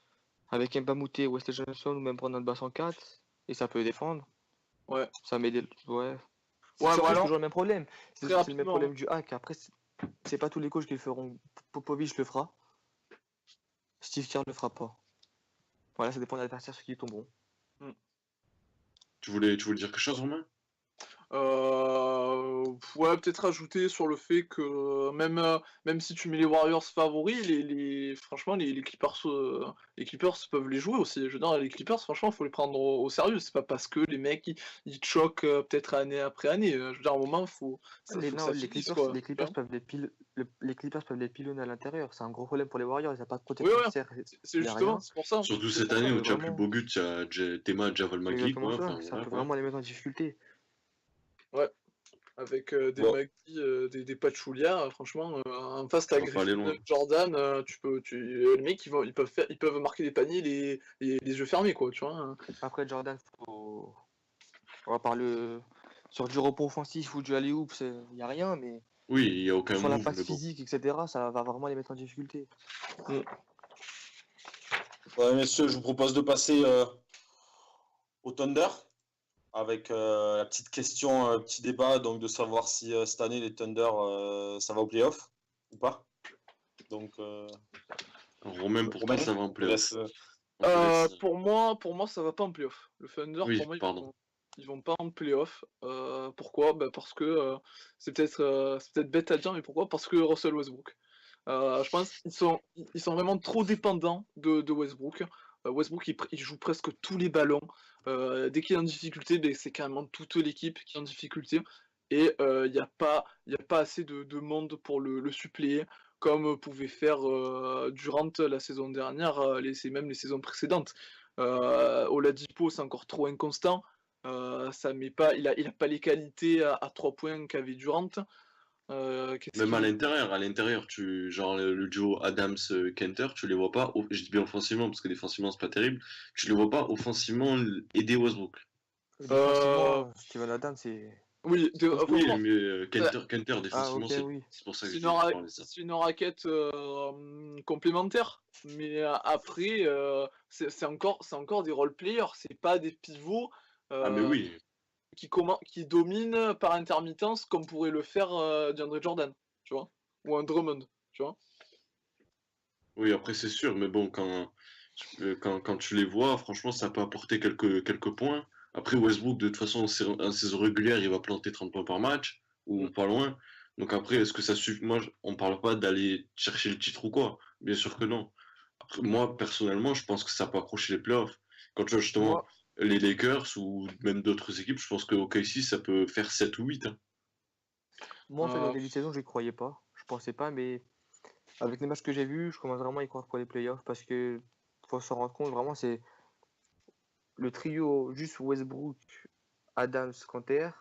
Speaker 4: avec Mbamute, Wesley Johnson ou même Brandon Bass en 4, et ça peut défendre.
Speaker 3: Ouais.
Speaker 4: Ça met des. Ouais.
Speaker 3: Ouais,
Speaker 4: C'est
Speaker 3: mais
Speaker 4: presque
Speaker 3: alors,
Speaker 4: toujours le même problème.
Speaker 3: très
Speaker 4: C'est le même
Speaker 3: rapidement,
Speaker 4: problème du hack. Après, c'est pas tous les coachs qui le feront. Popovic le fera. Steve Kerr le fera pas. Voilà, ça dépend de l'adversaire sur qui ils tomberont.
Speaker 2: tu voulais dire quelque chose, Romain?
Speaker 3: Ouais, peut-être rajouter sur le fait que même si tu mets les Warriors favoris, franchement, les Clippers peuvent les jouer aussi. Je veux dire, les Clippers, franchement, faut les prendre au sérieux. C'est pas parce que les mecs, ils te choquent peut-être année après année. Je veux dire, à un moment, faut que
Speaker 4: Non,
Speaker 3: ça finisse, quoi.
Speaker 4: les
Speaker 3: Tu vois.
Speaker 4: Clippers peuvent les Clippers peuvent les pilonner à l'intérieur. C'est un gros problème pour les Warriors. Il n'y a pas de
Speaker 3: Oui,
Speaker 4: protecteur
Speaker 3: ouais,
Speaker 4: serre,
Speaker 3: c'est
Speaker 4: il n'y a
Speaker 3: justement,
Speaker 4: rien.
Speaker 3: c'est pour ça.
Speaker 2: Surtout
Speaker 3: C'est
Speaker 2: cette
Speaker 3: pour ça.
Speaker 2: année
Speaker 4: Ça
Speaker 2: où
Speaker 4: peut
Speaker 2: tu as plus
Speaker 4: vraiment.
Speaker 2: beau but, tu as Tema Javal
Speaker 4: C'est
Speaker 2: Magui,
Speaker 4: exactement
Speaker 2: quoi.
Speaker 4: ça.
Speaker 2: Enfin,
Speaker 4: Ça
Speaker 2: voilà,
Speaker 4: peut
Speaker 2: quoi.
Speaker 4: vraiment les mettre en difficulté.
Speaker 3: Ouais. Avec des
Speaker 1: Bon,
Speaker 3: Magui, des Pachulia, franchement, en face
Speaker 2: Ça
Speaker 3: t'as
Speaker 2: va pas aller
Speaker 3: Griffin,
Speaker 2: loin.
Speaker 3: Jordan, les mecs ils peuvent marquer des paniers les yeux fermés quoi, tu vois.
Speaker 4: Après, Jordan, on va parler sur du repos offensif ou du alley-oop, il n'y a rien, mais
Speaker 2: Oui, il n'y a aucun
Speaker 4: sur la
Speaker 2: move,
Speaker 4: passe
Speaker 2: mais bon.
Speaker 4: physique, etc., ça va vraiment les mettre en difficulté.
Speaker 1: ouais, messieurs, je vous propose de passer au Thunder avec la petite question, petit débat, donc de savoir si cette année les Thunder ça va au playoff ou pas. Donc,
Speaker 2: Romain, pour toi,
Speaker 1: Romain,
Speaker 2: ça va en
Speaker 1: je te laisse.
Speaker 2: playoff. On te laisse.
Speaker 3: Pour moi ça va pas en playoff. Le Thunder pour
Speaker 2: Oui,
Speaker 3: moi
Speaker 2: pardon.
Speaker 3: ils vont pas en playoff. Pourquoi? Bah parce que c'est peut-être bête à dire mais pourquoi? Parce que Russell Westbrook. Je pense qu'ils sont vraiment trop dépendants de Westbrook. Westbrook, il joue presque tous les ballons. Dès qu'il est en difficulté, ben, c'est carrément toute l'équipe qui est en difficulté. Et il y a pas assez de monde pour le suppléer, comme pouvait faire Durant la saison dernière, même les saisons précédentes. Oladipo, c'est encore trop inconstant. Ça met pas, il a pas les qualités à 3 points qu'avait Durant. Qu'est-ce
Speaker 2: Même
Speaker 3: qui
Speaker 2: à l'intérieur, genre le duo Adams-Kenter, tu les vois pas, je dis bien offensivement parce que défensivement c'est pas terrible, tu les vois pas offensivement aider Westbrook.
Speaker 3: Euh,
Speaker 4: Défensivement, Steven Adams, c'est.
Speaker 3: oui,
Speaker 2: Oui,
Speaker 3: franchement,
Speaker 2: mais
Speaker 3: ça-
Speaker 2: Kenter
Speaker 4: Ah,
Speaker 2: défensivement,
Speaker 4: ok, oui.
Speaker 2: c'est pour ça que je parlais de ça.
Speaker 3: c'est une raquette complémentaire. Mais après, c'est encore des role players, c'est pas des pivots
Speaker 2: Ah, mais
Speaker 3: euh,
Speaker 2: oui,
Speaker 3: qui dominent par intermittence comme pourrait le faire DeAndre Jordan, tu vois, ou un Drummond, tu vois.
Speaker 2: oui, après c'est sûr, mais bon, quand tu les vois, franchement, ça peut apporter quelques points. Après, Westbrook, de toute façon, en saison régulière, il va planter 30 points par match, ou
Speaker 3: Mm.
Speaker 2: pas loin. Donc après, est-ce que ça suffit? Moi, on parle pas d'aller chercher le titre ou quoi. Bien sûr que non. Après, moi, personnellement, je pense que ça peut accrocher les playoffs. Quand tu vois justement
Speaker 4: Moi,
Speaker 2: les Lakers ou même d'autres équipes, je pense que OKC, ça peut faire 7 ou 8, hein.
Speaker 4: moi, en fait, au
Speaker 3: Euh,
Speaker 4: début de saison, je ne croyais pas. Je pensais pas, mais avec les matchs que j'ai vus, je commence vraiment à y croire pour les playoffs parce que faut se rendre compte, vraiment, c'est le trio juste Westbrook, Adams, Canter,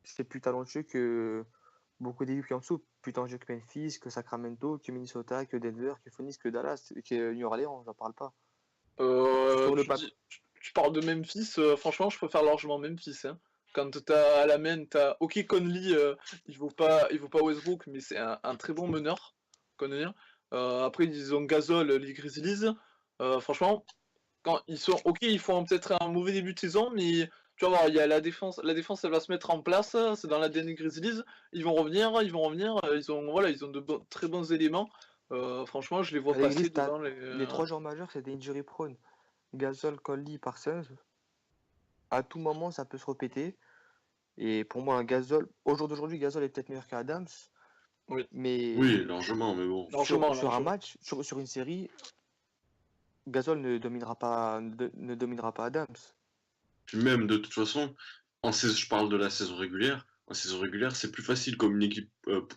Speaker 4: c'est plus talentueux que beaucoup d'équipes qui en dessous, plus talentueux que Memphis, que Sacramento, que Minnesota, que Denver, que Phoenix, que Dallas, que New Orleans, j'en parle pas. Sur le papier.
Speaker 3: tu parles de Memphis, franchement, je préfère largement Memphis, hein. Quand t'as à la main, t'as OK Conley, il vaut pas Westbrook, mais c'est un très bon meneur, Conley. Après, ils ont Gasol, les Grizzlies. Franchement, quand ils sont OK, ils font peut-être un mauvais début de saison, mais tu vas voir, il y a la défense, elle va se mettre en place. C'est dans l'ADN Grizzlies. Ils vont revenir. Ils ont très bons éléments. Franchement, je les vois
Speaker 4: Les
Speaker 3: passer
Speaker 4: Grizzlies,
Speaker 3: devant
Speaker 4: les 3 joueurs majeurs, c'est des injury prone. Gasol, Conley, Parsons. À tout moment, ça peut se répéter. Et pour moi, un Gasol, au jour d'aujourd'hui, Gasol est peut-être meilleur qu'Adams. Mais
Speaker 2: Oui, largement, mais bon.
Speaker 3: Largement,
Speaker 4: sur un
Speaker 3: largement.
Speaker 4: match, sur une série, Gasol ne dominera pas Adams.
Speaker 2: Puis même, de toute façon, je parle de la saison régulière. En saison régulière, c'est plus facile comme une équipe,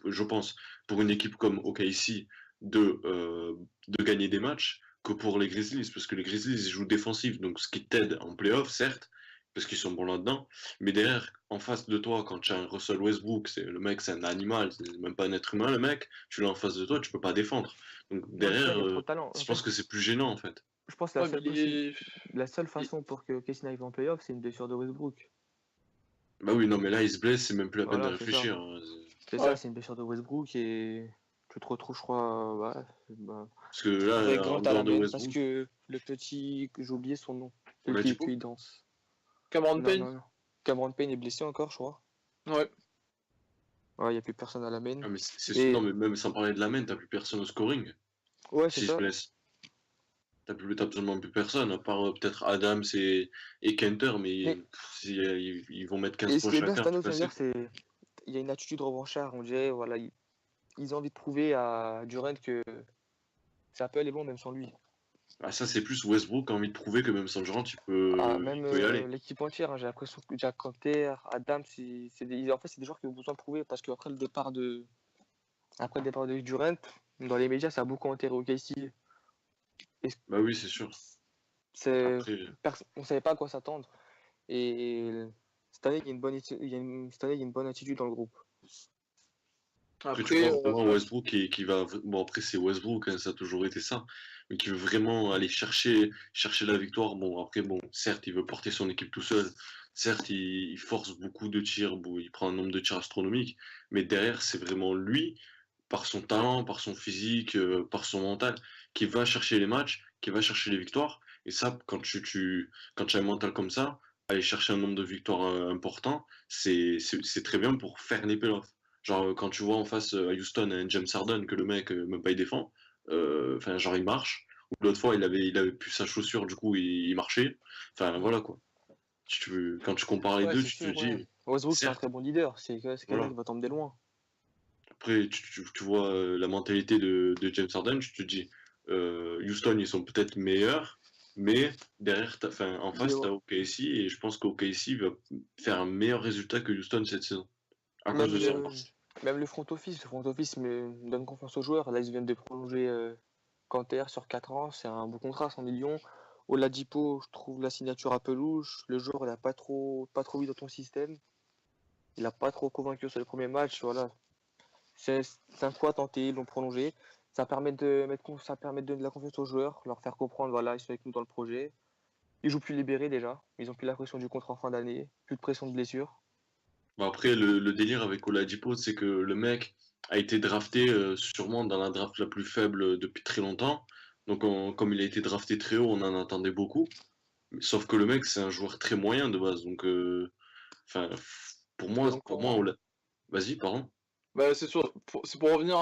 Speaker 2: je pense, pour une équipe comme OKC de gagner des matchs que pour les Grizzlies. Parce que les Grizzlies, ils jouent défensif, donc ce qui t'aide en playoff, certes, parce qu'ils sont bons là-dedans. Mais derrière, en face de toi, quand tu as un Russell Westbrook, le mec, c'est un animal, c'est même pas un être humain, le mec, tu l'as en face de toi, tu peux pas défendre. Donc
Speaker 4: Non, c'est ça,
Speaker 2: derrière,
Speaker 4: il y a trop de talent.
Speaker 2: je
Speaker 4: En
Speaker 2: pense
Speaker 4: fait,
Speaker 2: que c'est plus gênant, en fait.
Speaker 4: je pense que
Speaker 3: Ouais, mais
Speaker 4: la seule façon pour que Casey n'arrive en playoff, c'est une blessure de Westbrook.
Speaker 2: Bah oui, non, mais là, il se blesse, c'est même plus la peine de
Speaker 4: Voilà, c'est ça.
Speaker 2: réfléchir, hein.
Speaker 4: C'est
Speaker 3: Ouais.
Speaker 4: ça, c'est une blessure de Westbrook et tu te retrouves, je crois, ouais,
Speaker 2: Parce que là,
Speaker 4: avec
Speaker 2: en
Speaker 4: Grant à
Speaker 2: dehors
Speaker 4: la
Speaker 2: de
Speaker 4: main parce
Speaker 2: Westbrook,
Speaker 4: que le petit, que j'ai oublié son nom,
Speaker 2: on
Speaker 4: celui
Speaker 2: l'a dit
Speaker 4: qui danse.
Speaker 3: Cameron
Speaker 4: Non,
Speaker 3: Payne.
Speaker 4: non. Cameron Payne est blessé encore, je crois.
Speaker 3: Ouais.
Speaker 4: Ouais, il n'y a plus personne à la main.
Speaker 2: ah, mais
Speaker 4: Et
Speaker 2: non, mais même sans parler de la main, t'as plus personne au scoring.
Speaker 4: ouais, c'est
Speaker 2: S'il se
Speaker 4: ça.
Speaker 2: blesse, t'as absolument plus personne, à part peut-être Adams et Kenter, mais
Speaker 4: Mais
Speaker 2: ils vont mettre 15
Speaker 4: et ce
Speaker 2: points
Speaker 4: qui est bien
Speaker 2: chacun,
Speaker 4: cette année
Speaker 2: tout
Speaker 4: au Thunder,
Speaker 2: facile.
Speaker 4: c'est il y a une attitude revancharde. On dirait, voilà, ils ont envie de prouver à Durant que ça peut aller loin même sans lui.
Speaker 2: Ah, ça, c'est plus Westbrook qui a envie de prouver que même sans Durant,
Speaker 4: Ah,
Speaker 2: il
Speaker 4: même
Speaker 2: peut y aller.
Speaker 4: l'équipe entière, hein, j'ai l'impression que Jack Canter, Adams, en fait, c'est des joueurs qui ont besoin de prouver parce qu'après après le départ de Durant, dans les médias, ça a beaucoup enterré au KC. Et
Speaker 2: Bah oui, c'est sûr.
Speaker 4: c'est,
Speaker 2: Après,
Speaker 4: on savait pas à quoi s'attendre. Et cette année, il y a une bonne, cette année, il y a une bonne attitude dans le groupe.
Speaker 2: Après, tu
Speaker 3: Après,
Speaker 2: vois vraiment Westbrook qui va. Bon, après, c'est Westbrook, hein, ça a toujours été ça. Mais qui veut vraiment aller chercher la victoire. Bon, après, bon, certes, il veut porter son équipe tout seul. Certes, il force beaucoup de tirs. Bon, il prend un nombre de tirs astronomique. Mais derrière, c'est vraiment lui, par son talent, par son physique, par son mental, qui va chercher les matchs, qui va chercher les victoires. Et ça, quand tu as un mental comme ça, aller chercher un nombre de victoires important, c'est très bien pour faire les playoffs. Genre, quand tu vois en face à Houston un James Harden que le mec, même pas il défend, enfin, genre il marche. Ou l'autre fois, il avait plus sa chaussure, du coup, il marchait. Enfin, voilà quoi. Quand tu compares les
Speaker 4: Ouais,
Speaker 2: deux,
Speaker 4: c'est
Speaker 2: tu te
Speaker 4: sûr, ouais.
Speaker 2: dis,
Speaker 4: Westbrook, c'est un
Speaker 2: certes,
Speaker 4: très bon leader. C'est quelqu'un
Speaker 2: voilà.
Speaker 4: qui va t'emmener loin.
Speaker 2: Après, tu vois la mentalité de James Harden, tu te dis, Houston, ils sont peut-être meilleurs, mais derrière, en
Speaker 4: Mais
Speaker 2: face, tu as OKC, et je pense qu'OKC va faire un meilleur résultat que Houston cette saison. À cause
Speaker 4: même
Speaker 2: de ça.
Speaker 4: le front office me donne confiance aux joueurs. Là, ils viennent de prolonger Kanter sur 4 ans. C'est un beau contrat, 100 millions. Oladipo, je trouve la signature un peu louche. Le joueur, il n'a pas trop vu dans ton système. Il n'a pas trop convaincu sur les premiers matchs. Voilà. C'est un choix tenté, ils l'ont prolongé. Ça permet de donner de la confiance aux joueurs, leur faire comprendre, voilà, ils sont avec nous dans le projet. Ils jouent plus libérés déjà. Ils ont plus la pression du contrat en fin d'année, plus de pression de blessure.
Speaker 2: Bon, après, le délire avec Oladipo, c'est que le mec a été drafté sûrement dans la draft la plus faible depuis très longtemps. Donc, comme il a été drafté très haut, on en attendait beaucoup. Sauf que le mec, c'est un joueur très moyen de base. Donc, enfin,
Speaker 3: et encore,
Speaker 2: pour moi, vas-y, pardon.
Speaker 3: bah, c'est pour revenir,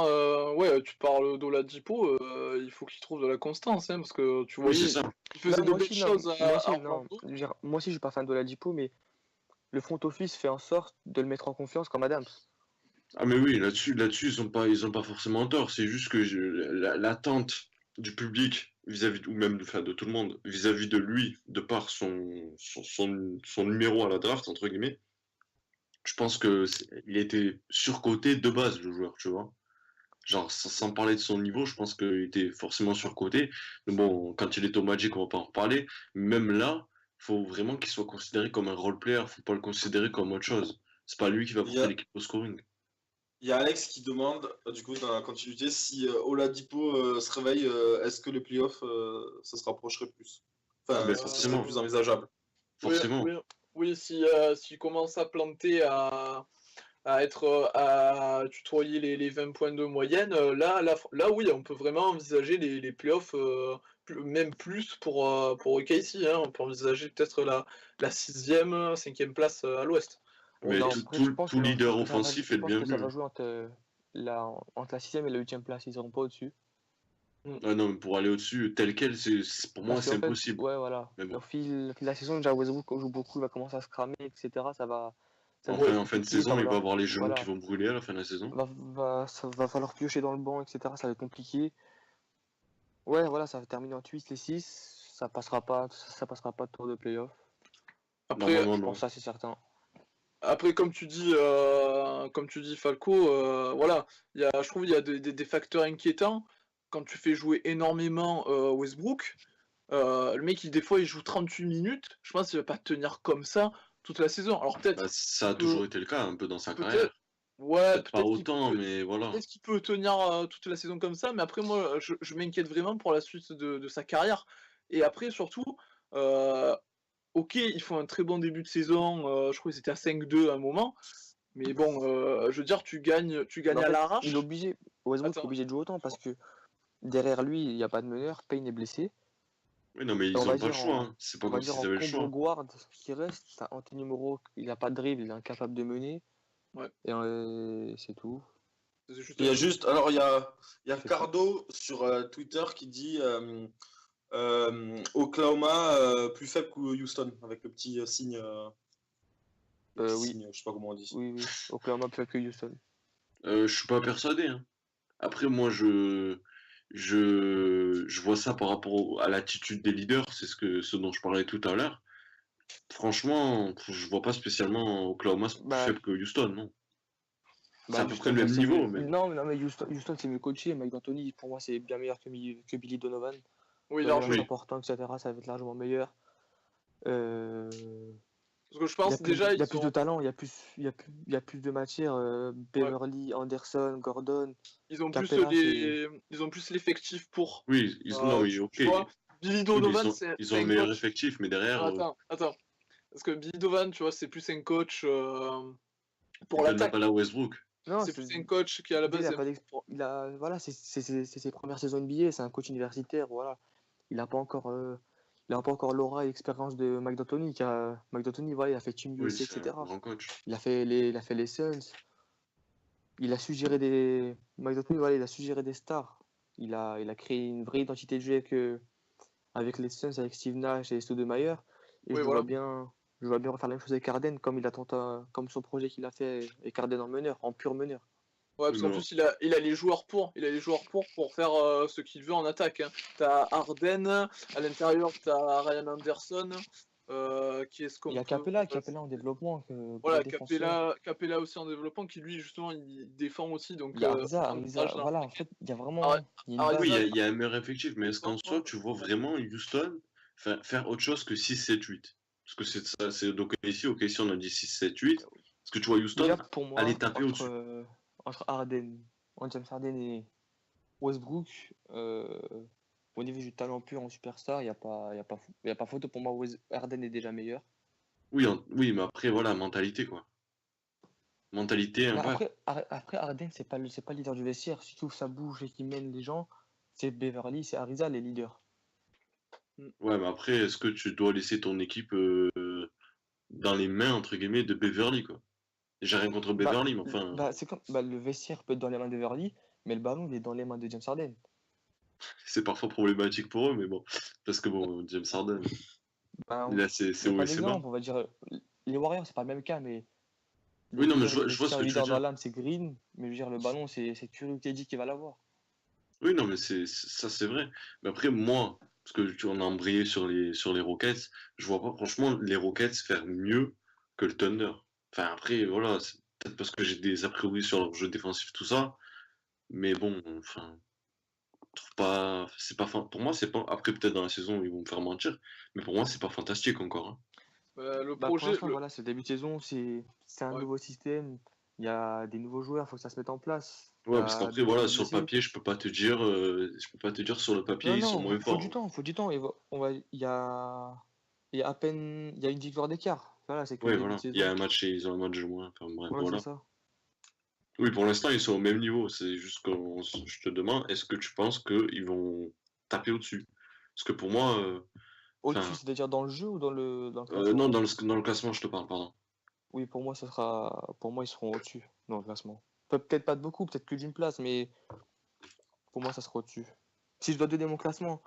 Speaker 3: ouais, tu parles d'Oladipo, il faut qu'il trouve de la constance, hein, parce que tu
Speaker 2: Oui, c'est
Speaker 3: voyais,
Speaker 2: ça.
Speaker 3: il faisait
Speaker 4: Non,
Speaker 3: de belles choses à
Speaker 4: non.
Speaker 3: Orlando.
Speaker 4: Je veux dire, moi aussi, je suis pas fan de Oladipo, mais le front office fait en sorte de le mettre en confiance comme Adams.
Speaker 2: Ah, mais oui, là-dessus, ils ont pas forcément tort. C'est juste que l'attente du public vis-à-vis, ou même enfin, de tout le monde, vis-à-vis de lui, de par son numéro à la draft, entre guillemets, je pense que il était surcoté de base, le joueur, tu vois. Genre, sans parler de son niveau, je pense qu'il était forcément surcoté. Mais bon, quand il est au Magic, on va pas en reparler. Même là, faut vraiment qu'il soit considéré comme un role player. Faut pas le considérer comme autre chose. C'est pas lui qui va
Speaker 1: Il y
Speaker 2: porter
Speaker 1: a,
Speaker 2: l'équipe au scoring.
Speaker 1: il y a Alex qui demande, du coup, dans la continuité, si Oladipo se réveille, est-ce que les playoffs, ça se rapprocherait plus?
Speaker 2: Ah
Speaker 1: Enfin,
Speaker 2: ben
Speaker 1: est-ce que ce serait
Speaker 2: forcément,
Speaker 1: plus envisageable?
Speaker 3: Oui,
Speaker 2: forcément.
Speaker 3: oui, oui, si, s'il commence à planter, à tutoyer les 20 points de moyenne, là, oui, on peut vraiment envisager les playoffs, même plus pour OKC, hein, on peut envisager peut-être la 6e, 5e place à l'ouest.
Speaker 2: Mais
Speaker 4: Non, après, je pense
Speaker 2: tout
Speaker 4: que,
Speaker 2: leader offensif
Speaker 4: je
Speaker 2: est le
Speaker 4: pense que ça
Speaker 2: bienvenu,
Speaker 4: va
Speaker 2: hein.
Speaker 4: jouer entre la 6e et la 8e place. Ils seront pas au-dessus.
Speaker 3: Mm.
Speaker 2: Ah non, mais pour aller au-dessus, tel quel, pour moi,
Speaker 4: Parce
Speaker 2: c'est
Speaker 4: qu'en fait,
Speaker 2: impossible.
Speaker 4: ouais, voilà.
Speaker 2: Mais bon.
Speaker 4: Au fil de la saison, déjà Westbrook joue beaucoup, il va commencer à se cramer, etc. Ça
Speaker 2: En
Speaker 4: va être
Speaker 2: fin de
Speaker 4: compliqué,
Speaker 2: saison, il va avoir les genoux
Speaker 4: voilà,
Speaker 2: qui vont brûler à la fin de la saison.
Speaker 4: ça va falloir piocher dans le banc, etc. Ça va être compliqué. Ouais, voilà, ça va terminer en 8 les 6. Ça passera pas de tour de playoff.
Speaker 3: Après,
Speaker 2: Normalement,
Speaker 4: Je
Speaker 2: non.
Speaker 4: pense ça, c'est certain.
Speaker 3: Après, comme tu dis Falco, voilà, je trouve il y a des facteurs inquiétants. Quand tu fais jouer énormément Westbrook, le mec, des fois, il joue 38 minutes. Je pense qu'il va pas tenir comme ça toute la saison. Alors
Speaker 2: Bah,
Speaker 3: peut-être,
Speaker 2: ça a
Speaker 3: peut,
Speaker 2: toujours été le cas un peu dans sa
Speaker 3: peut-être,
Speaker 2: carrière.
Speaker 3: ouais,
Speaker 2: Peut-être pas autant, mais voilà.
Speaker 3: peut-être qu'il peut tenir toute la saison comme ça. Mais après, moi, je m'inquiète vraiment pour la suite de sa carrière. Et après, surtout, euh, ok, ils font un très bon début de saison. Je crois qu'ils étaient à 5-2 à un moment. Mais bon, je veux dire, tu gagnes
Speaker 4: Mais en
Speaker 3: à
Speaker 4: fait,
Speaker 3: l'arrache.
Speaker 4: Westbrook est
Speaker 3: Attends,
Speaker 4: obligé de jouer autant parce que derrière lui, il n'y a pas de meneur, Payne est blessé.
Speaker 2: Oui, non, mais
Speaker 4: Et
Speaker 2: ils ont pas le choix. Hein. C'est pas
Speaker 4: on va
Speaker 2: comme
Speaker 4: dire
Speaker 2: s'ils
Speaker 4: en
Speaker 2: avaient le
Speaker 4: combo
Speaker 2: choix.
Speaker 4: guard qui reste, t'as Anthony Moreau, il n'a pas de dribble, il est incapable de mener.
Speaker 3: ouais,
Speaker 4: Et c'est tout.
Speaker 3: c'est juste
Speaker 1: Il y a
Speaker 3: un-
Speaker 1: juste, alors il y a
Speaker 4: C'est tout.
Speaker 1: Cardo sur Twitter qui dit Oklahoma plus faible que Houston avec le petit signe,
Speaker 4: Oui,
Speaker 1: je sais pas comment on dit.
Speaker 4: oui. Oklahoma plus faible que Houston.
Speaker 2: Je suis pas persuadé. Hein. Après, moi, je vois ça par rapport à l'attitude des leaders. C'est ce dont je parlais tout à l'heure. Franchement, je vois pas spécialement Oklahoma plus
Speaker 4: Bah,
Speaker 2: faible que Houston, non. C'est
Speaker 4: bah
Speaker 2: à peu près
Speaker 4: Houston,
Speaker 2: le même
Speaker 4: c'est mieux.
Speaker 2: niveau, mais
Speaker 4: Non, mais Houston c'est mieux coaché. Mike D'Antoni, pour moi, c'est bien meilleur que Billy Donovan.
Speaker 3: Oui,
Speaker 4: Dans les matchs
Speaker 3: largement.
Speaker 2: oui.
Speaker 4: importants, etc., ça va être largement meilleur. Euh,
Speaker 3: Parce que je
Speaker 4: Il y
Speaker 3: pense
Speaker 4: a plus,
Speaker 3: déjà,
Speaker 4: il y
Speaker 3: ils
Speaker 4: a plus de
Speaker 3: sont,
Speaker 4: talent, il y a plus de matière.
Speaker 3: ouais,
Speaker 4: Beverly, Anderson, Gordon,
Speaker 3: ils ont plus
Speaker 4: Capella, c'est.
Speaker 3: ils ont plus l'effectif pour.
Speaker 2: Oui, non, oui, ok.
Speaker 3: Tu vois, Billy
Speaker 2: Oui, mais
Speaker 3: Donovan,
Speaker 2: ils
Speaker 3: c'est
Speaker 2: ont un
Speaker 3: un
Speaker 2: meilleur
Speaker 3: coach.
Speaker 2: effectif, mais derrière,
Speaker 3: Attends. Parce que Billy Donovan, tu vois, c'est plus un coach
Speaker 2: ils
Speaker 3: pour
Speaker 2: donnent la
Speaker 3: l'attaque.
Speaker 2: balle à Westbrook.
Speaker 4: Non,
Speaker 3: C'est plus un coach qui à la
Speaker 4: déjà,
Speaker 3: base.
Speaker 4: voilà, c'est ses premières saisons NBA, c'est un coach universitaire, voilà. Il n'a pas encore, l'aura et l'expérience de Mike D'Antoni. Mike D'Antoni, voilà, il a fait Team
Speaker 2: Oui,
Speaker 4: USA,
Speaker 2: c'est un
Speaker 4: etc.
Speaker 2: grand coach.
Speaker 4: Il a fait les Suns. Mike D'Antoni, voilà, il a su gérer des stars. Il a créé une vraie identité de jeu avec les Suns, avec Steve Nash et Stoudemire. Et
Speaker 3: Oui, voilà.
Speaker 4: je le vois bien refaire la même chose avec Harden, comme son projet qu'il a fait avec Harden en meneur, en pur meneur.
Speaker 3: Ouais,
Speaker 2: Oui,
Speaker 3: parce qu'en plus, il a les joueurs pour. Il a les joueurs pour faire ce qu'il veut en attaque. Hein. T'as Harden, à l'intérieur, t'as Ryan Anderson, qui est ce
Speaker 4: Il
Speaker 3: qu'on
Speaker 4: y a
Speaker 3: peut.
Speaker 4: Capella en développement, gros
Speaker 3: Voilà,
Speaker 4: défenseur.
Speaker 3: Capella aussi en développement, qui lui, justement, il défend aussi. Donc,
Speaker 4: Il y a Ariza,
Speaker 3: avantage là.
Speaker 4: voilà, en fait,
Speaker 3: Ar-
Speaker 4: il y a une
Speaker 2: oui,
Speaker 3: Ariza,
Speaker 4: base.
Speaker 2: il y a un meilleur effectif, mais est-ce qu'en soi, tu vois vraiment Houston faire autre chose que 6-7-8? Parce que c'est ça, donc ici, ok, si on a dit 6-7-8, est-ce que tu vois Houston
Speaker 4: Déjà, pour
Speaker 2: aller
Speaker 4: moi,
Speaker 2: taper au-dessus?
Speaker 4: entre James Harden et Westbrook, au niveau du talent pur en superstar, il y a pas photo. Pour moi, Harden est déjà meilleur.
Speaker 2: Oui, oui, mais après, voilà, mentalité, quoi. Mentalité,
Speaker 4: Mais
Speaker 2: impact.
Speaker 4: après Harden, c'est pas le leader du vestiaire. Si tu trouves ça bouge et qu'il mène les gens, c'est Beverly, c'est Ariza les leaders.
Speaker 2: Ouais, mais après, est-ce que tu dois laisser ton équipe dans les mains, entre guillemets, de Beverly, quoi? J'ai rien contre
Speaker 4: Bah,
Speaker 2: Beverly, mais enfin,
Speaker 4: c'est comme le vestiaire peut être dans les mains de Beverly, mais le ballon il est dans les mains de James Harden.
Speaker 2: c'est parfois problématique pour eux, mais bon. Parce que bon, James Harden,
Speaker 4: Ben,
Speaker 2: là, c'est
Speaker 4: il n'y a
Speaker 2: haut
Speaker 4: pas
Speaker 2: et c'est bas.
Speaker 4: d'exemple, on va dire. Les Warriors, c'est pas le même cas, mais
Speaker 2: Oui, non, mais je vois ce
Speaker 4: le
Speaker 2: que tu veux
Speaker 4: leader dans
Speaker 2: dire.
Speaker 4: l'âme, c'est Green, mais je veux dire, le ballon, c'est Curry qui dit qu'il va l'avoir.
Speaker 2: Oui, non, mais ça, c'est vrai. Mais après, moi, parce que on a embrayé sur les Rockets, je vois pas franchement les Rockets faire mieux que le Thunder. Enfin, après, voilà, c'est peut-être parce que j'ai des a priori sur leur jeu défensif, tout ça. Mais bon, enfin, je trouve pas, c'est pas, pour moi, c'est pas, après, peut-être dans la saison, ils vont me faire mentir, mais pour moi, c'est pas fantastique encore. Hein.
Speaker 3: le
Speaker 4: Bah, pour
Speaker 3: projet.
Speaker 4: l'instant, voilà, c'est le début de saison, c'est un
Speaker 3: Ouais.
Speaker 4: nouveau système, il y a des nouveaux joueurs, il faut que ça se mette en place. Il y
Speaker 2: Ouais, parce
Speaker 4: a
Speaker 2: qu'après,
Speaker 4: des
Speaker 2: voilà,
Speaker 4: joueurs
Speaker 2: sur le
Speaker 4: blessés.
Speaker 2: papier, je peux pas te dire sur le papier,
Speaker 4: Non,
Speaker 2: ils sont
Speaker 4: non,
Speaker 2: moins forts. Hein.
Speaker 4: faut du temps. Il y a à peine, il y a une victoire d'écart. Voilà, c'est que le
Speaker 2: Ouais,
Speaker 4: début de
Speaker 2: voilà, il y
Speaker 4: saison.
Speaker 2: a un match et ils ont un match de moins. Enfin, bref,
Speaker 4: Ouais, c'est
Speaker 2: voilà.
Speaker 4: ça.
Speaker 2: Oui, pour l'instant, ils sont au même niveau. C'est juste que je te demande, est-ce que tu penses qu'ils vont taper au-dessus? Parce que pour moi,
Speaker 4: Au-dessus,
Speaker 2: enfin,
Speaker 4: c'est-à-dire dans le jeu ou dans le
Speaker 2: non,
Speaker 4: classement?
Speaker 2: dans le classement, je te parle, pardon.
Speaker 4: Oui, pour moi, ils seront au-dessus dans le classement. Peut-être pas de beaucoup, peut-être que d'une place, mais pour moi, ça sera au-dessus. Si je dois donner mon classement,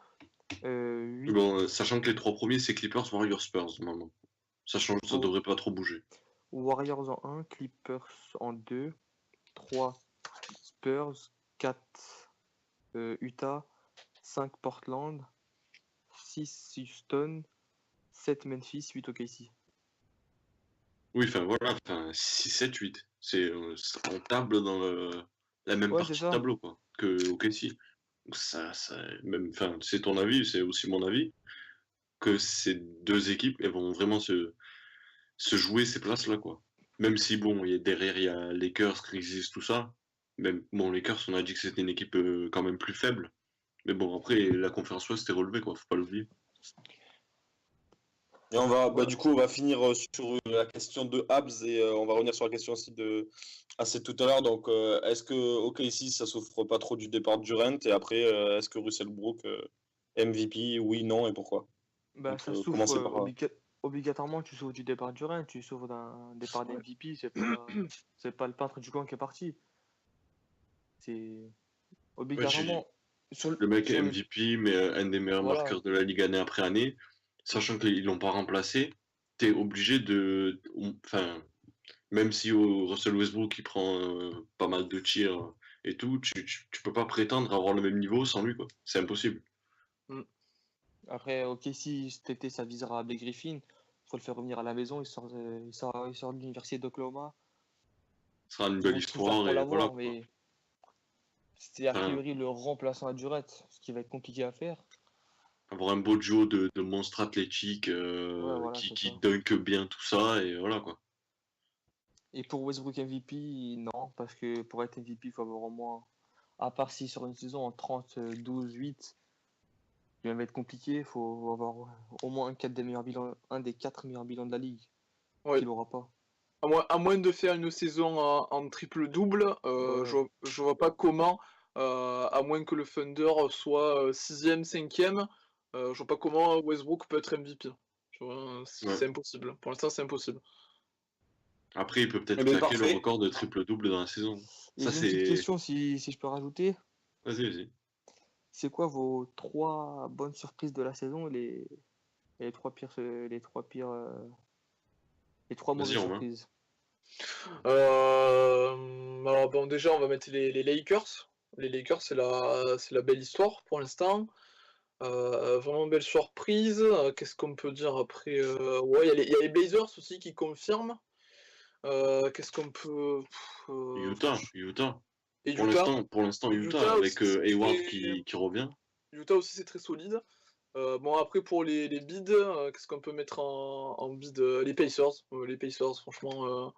Speaker 4: 8,
Speaker 2: Bon, sachant que les trois premiers, c'est Clippers, Warriors, Spurs, normalement. Ça change, ça
Speaker 4: oh,
Speaker 2: devrait pas trop bouger.
Speaker 4: Warriors en 1, Clippers en 2, 3 Spurs, 4 Utah, 5 Portland, 6 Houston, 7 Memphis, 8 OKC.
Speaker 2: Oui, enfin voilà, 6, 7, 8. On table dans la même
Speaker 4: Ouais, c'est
Speaker 2: partie de
Speaker 4: ça.
Speaker 2: tableau quoi, que OKC. Donc même, c'est ton avis, c'est aussi mon avis, que ces deux équipes elles vont vraiment se jouer ces places-là, quoi. Même si, bon, derrière, il y a Lakers, Grizzlies, tout ça. Même, bon, Lakers, on a dit que c'était une équipe quand même plus faible. Mais bon, après, la conférence Ouest est relevée, quoi, faut pas l'oublier.
Speaker 1: Et on va,
Speaker 4: Ouais.
Speaker 1: du coup, on va finir sur la question de Habs et on va revenir sur la question aussi de assez tout à l'heure. Donc, est-ce que OKC, ça souffre pas trop du départ de Durant? Et après, est-ce que Russell Brook, MVP, oui, non, et pourquoi?
Speaker 4: Bah,
Speaker 1: Donc,
Speaker 4: ça souffre
Speaker 1: commencez par.
Speaker 4: obligatoirement, tu souffres du départ du Rein, tu souffres d'un départ
Speaker 3: Ouais.
Speaker 4: d'MVP, c'est pas le peintre du camp qui est parti. C'est
Speaker 2: Ouais,
Speaker 4: obligatoirement.
Speaker 2: le mec est
Speaker 4: Sur le,
Speaker 2: MVP, mais un des meilleurs
Speaker 4: voilà,
Speaker 2: marqueurs de la Ligue année après année. Sachant qu'ils l'ont pas remplacé, t'es obligé de. Enfin, même si Russell Westbrook il prend pas mal de tirs et tout, tu peux pas prétendre avoir le même niveau sans lui, quoi. C'est impossible.
Speaker 4: après, ok, si cet été ça visera à Blake Griffin, faut le faire revenir à la maison, il sort de l'université d'Oklahoma.
Speaker 2: Ce sera une
Speaker 4: Ils
Speaker 2: belle
Speaker 4: vont tout faire
Speaker 2: histoire
Speaker 4: pour
Speaker 2: et voilà,
Speaker 4: l'avoir,
Speaker 2: quoi.
Speaker 4: mais c'est a
Speaker 2: Enfin,
Speaker 4: priori le remplaçant à Durant, ce qui va être compliqué à faire.
Speaker 2: avoir un beau duo de monstres athlétiques
Speaker 4: Ouais, voilà, c'est
Speaker 2: qui
Speaker 4: ça.
Speaker 2: dunkent bien tout ça, et voilà quoi.
Speaker 4: Et pour Westbrook MVP, non, parce que pour être MVP, il faut avoir au moins, à part si sur une saison en 30, 12, 8, il va être compliqué, il faut avoir au moins un des 4 meilleurs bilans de la ligue,
Speaker 3: Ouais.
Speaker 4: qu'il n'aura pas.
Speaker 3: À moins de faire une saison en triple-double,
Speaker 4: Ouais,
Speaker 3: je vois pas comment, à moins que le Thunder soit 6ème, 5ème, je vois pas comment Westbrook peut être MVP. Tu vois,
Speaker 2: Ouais.
Speaker 3: c'est impossible. Pour l'instant, c'est impossible.
Speaker 2: Après, il peut
Speaker 1: Eh
Speaker 2: peut-être
Speaker 1: bien,
Speaker 2: claquer le
Speaker 1: parfait.
Speaker 2: record de triple-double dans la saison.
Speaker 4: et
Speaker 2: Ça,
Speaker 4: j'ai une petite
Speaker 2: c'est.
Speaker 4: question si je peux rajouter.
Speaker 2: Vas-y, vas-y.
Speaker 4: C'est quoi vos 3 bonnes surprises de la saison et les 3
Speaker 2: Vas-y,
Speaker 4: mauvaises
Speaker 2: Romain.
Speaker 4: surprises?
Speaker 3: Alors bon, déjà, on va mettre les Lakers. Les Lakers, c'est la belle histoire pour l'instant. Vraiment belle surprise. Qu'est-ce qu'on peut dire après? Ouais, il y a les Blazers aussi qui confirment. Qu'est-ce qu'on peut.
Speaker 2: Utah.
Speaker 3: Et
Speaker 2: Pour l'instant, Utah,
Speaker 3: Utah aussi,
Speaker 2: avec
Speaker 3: c'est
Speaker 2: Hayward
Speaker 3: très...
Speaker 2: qui revient.
Speaker 3: Utah aussi, c'est très solide. Bon, après, pour les bids, qu'est-ce qu'on peut mettre en bid? Les Pacers. Les Pacers, franchement,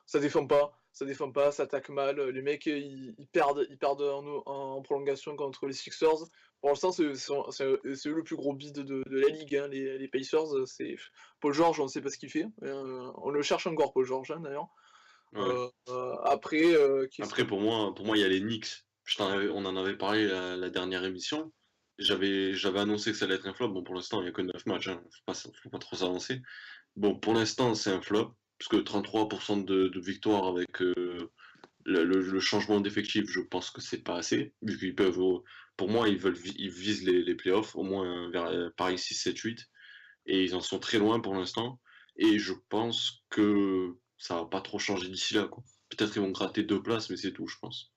Speaker 3: ça défend pas, ça attaque mal. Les mecs, ils perdent en prolongation contre les Sixers. Pour l'instant, c'est eux le plus gros bid de la ligue, hein, les Pacers. C'est Paul George, on ne sait pas ce qu'il fait. On le cherche encore, Paul George, hein, d'ailleurs.
Speaker 2: Ouais.
Speaker 3: Après, qu'est-ce
Speaker 2: Après,
Speaker 3: qu'on...
Speaker 2: pour moi, il y a les Knicks. On en avait parlé la dernière émission. J'avais annoncé que ça allait être un flop. Bon, pour l'instant, il n'y a que 9 matchs. Hein. Faut pas trop s'avancer. Bon, pour l'instant, c'est un flop. Parce que 33% de victoire avec le changement d'effectif, je pense que c'est pas assez. Vu qu'ils peuvent. Pour moi, ils visent les playoffs, au moins vers Paris 6, 7, 8. Et ils en sont très loin pour l'instant. Et je pense que ça va pas trop changer d'ici là, quoi. Peut-être qu'ils vont gratter 2 places, mais c'est tout, je pense.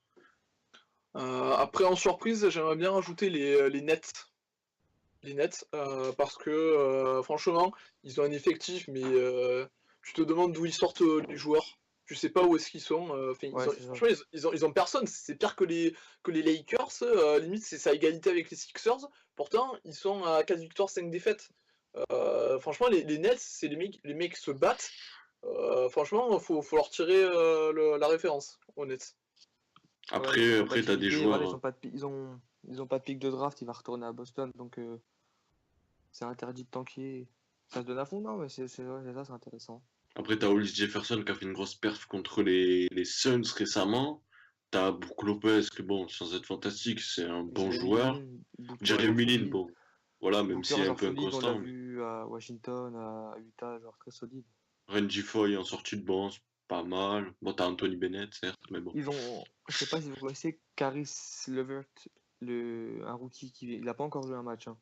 Speaker 3: Après, en surprise, j'aimerais bien rajouter les Nets. Les Nets, parce que franchement, ils ont un effectif, mais tu te demandes d'où ils sortent les joueurs. Tu sais pas où est-ce qu'ils sont.
Speaker 4: Ouais, c'est ça.
Speaker 3: Franchement, ils ont personne. C'est pire que les Lakers. Limite, c'est à égalité avec les Sixers. Pourtant, ils sont à 4 victoires, 5 défaites. Franchement, les Nets, c'est les mecs se battent. Franchement, faut leur tirer la référence aux Nets.
Speaker 4: Ouais, mais ils sont
Speaker 2: Après
Speaker 4: battus
Speaker 2: t'as des
Speaker 4: l'idée, voilà,
Speaker 2: joueurs.
Speaker 4: ils ont pas de pic de draft, il va retourner à Boston, donc c'est interdit de tanker. Ça se donne à fond, non, mais c'est ça, c'est intéressant.
Speaker 2: Après, t'as Hollis Jefferson qui a fait une grosse perf contre les Suns récemment. T'as Brook Lopez, que bon, sans être fantastique, c'est un bon
Speaker 4: Jeremy
Speaker 2: joueur.
Speaker 4: Lin, Booker,
Speaker 2: Jeremy
Speaker 4: genre
Speaker 2: Lin,
Speaker 4: solide.
Speaker 2: bon, voilà, même
Speaker 4: Booker,
Speaker 2: s'il est un
Speaker 4: genre
Speaker 2: peu
Speaker 4: solide, on l'a
Speaker 2: inconstant.
Speaker 4: vu à Washington, à Utah, genre très solide.
Speaker 2: Randy Foy en sortie de banc, c'est pas mal. Bon, t'as Anthony Bennett, certes, mais bon.
Speaker 4: Je sais pas si vous connaissez Caris Levert, un rookie il a pas encore joué un match, hein.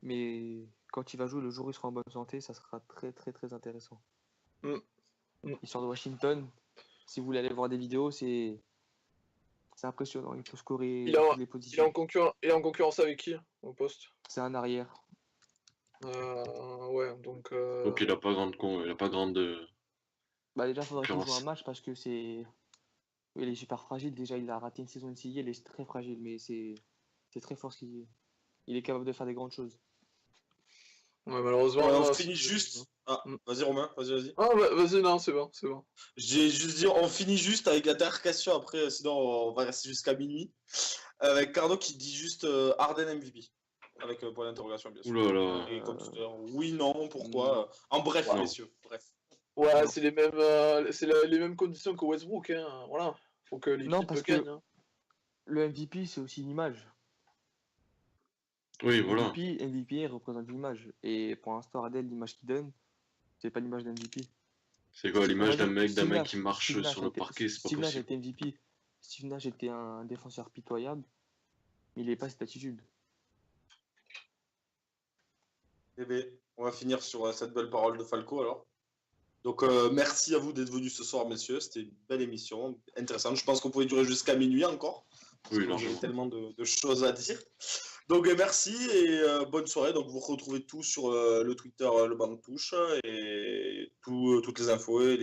Speaker 4: Mais quand il va jouer, le jour où il sera en bonne santé, ça sera très très très intéressant.
Speaker 3: Mm.
Speaker 4: Il sort de Washington. Si vous voulez aller voir des vidéos, c'est impressionnant. Il peut scorer
Speaker 3: Il est en-
Speaker 4: toutes les
Speaker 3: Il est
Speaker 4: positions.
Speaker 3: en concurrence avec qui au poste?
Speaker 4: C'est un arrière.
Speaker 3: Ouais, donc.
Speaker 2: Donc il a pas grande
Speaker 4: Bah déjà, faudrait qu'il joue un
Speaker 2: concurrence.
Speaker 4: match parce que il est super fragile. Déjà, il a raté une saison de NCAA, il est très fragile, mais c'est très fort il est capable de faire des grandes choses.
Speaker 3: Ouais, malheureusement.
Speaker 1: Ouais, on
Speaker 3: moi,
Speaker 1: finit
Speaker 3: c'est-
Speaker 1: juste. Ah,
Speaker 3: Mm.
Speaker 1: vas-y Romain, vas-y.
Speaker 3: Ah, vas-y, non, c'est bon, c'est bon.
Speaker 1: J'ai juste dit, on finit juste avec la dernière question, après, sinon on va rester jusqu'à minuit. Avec Cardo qui dit juste Harden MVP. Avec point d'interrogation, bien sûr.
Speaker 2: Oula là.
Speaker 1: Et comme tout à l'heure, oui, non, pourquoi En bref,
Speaker 2: Non.
Speaker 1: messieurs, bref.
Speaker 3: Ouais,
Speaker 2: Non.
Speaker 3: c'est les mêmes, les mêmes conditions que Westbrook, hein. Voilà. Faut que
Speaker 4: Non,
Speaker 3: l'équipe
Speaker 4: parce que-
Speaker 3: gagne. Hein.
Speaker 4: Le MVP, c'est aussi une image.
Speaker 2: Oui, voilà.
Speaker 4: MVP représente l'image. Et pour l'instant, Harden, l'image qu'il donne, c'est pas l'image d'un MVP.
Speaker 2: C'est quoi l'image d'un mec
Speaker 4: Steve Nash-
Speaker 2: qui marche
Speaker 4: Steve Nash
Speaker 2: sur le
Speaker 4: était-
Speaker 2: parquet, c'est pas
Speaker 4: Steve Nash
Speaker 2: possible.
Speaker 4: était MVP. Steve Nash était un défenseur pitoyable, mais il n'est pas cette attitude.
Speaker 1: Eh bien, on va finir sur cette belle parole de Falco alors. Donc merci à vous d'être venus ce soir, messieurs. C'était une belle émission, intéressante. Je pense qu'on pouvait durer jusqu'à minuit encore. Parce
Speaker 2: Oui,
Speaker 1: que
Speaker 2: largement.
Speaker 1: j'ai tellement de choses à dire. Donc merci et bonne soirée. Donc vous retrouvez tout sur le Twitter, le banc de touche et toutes les infos et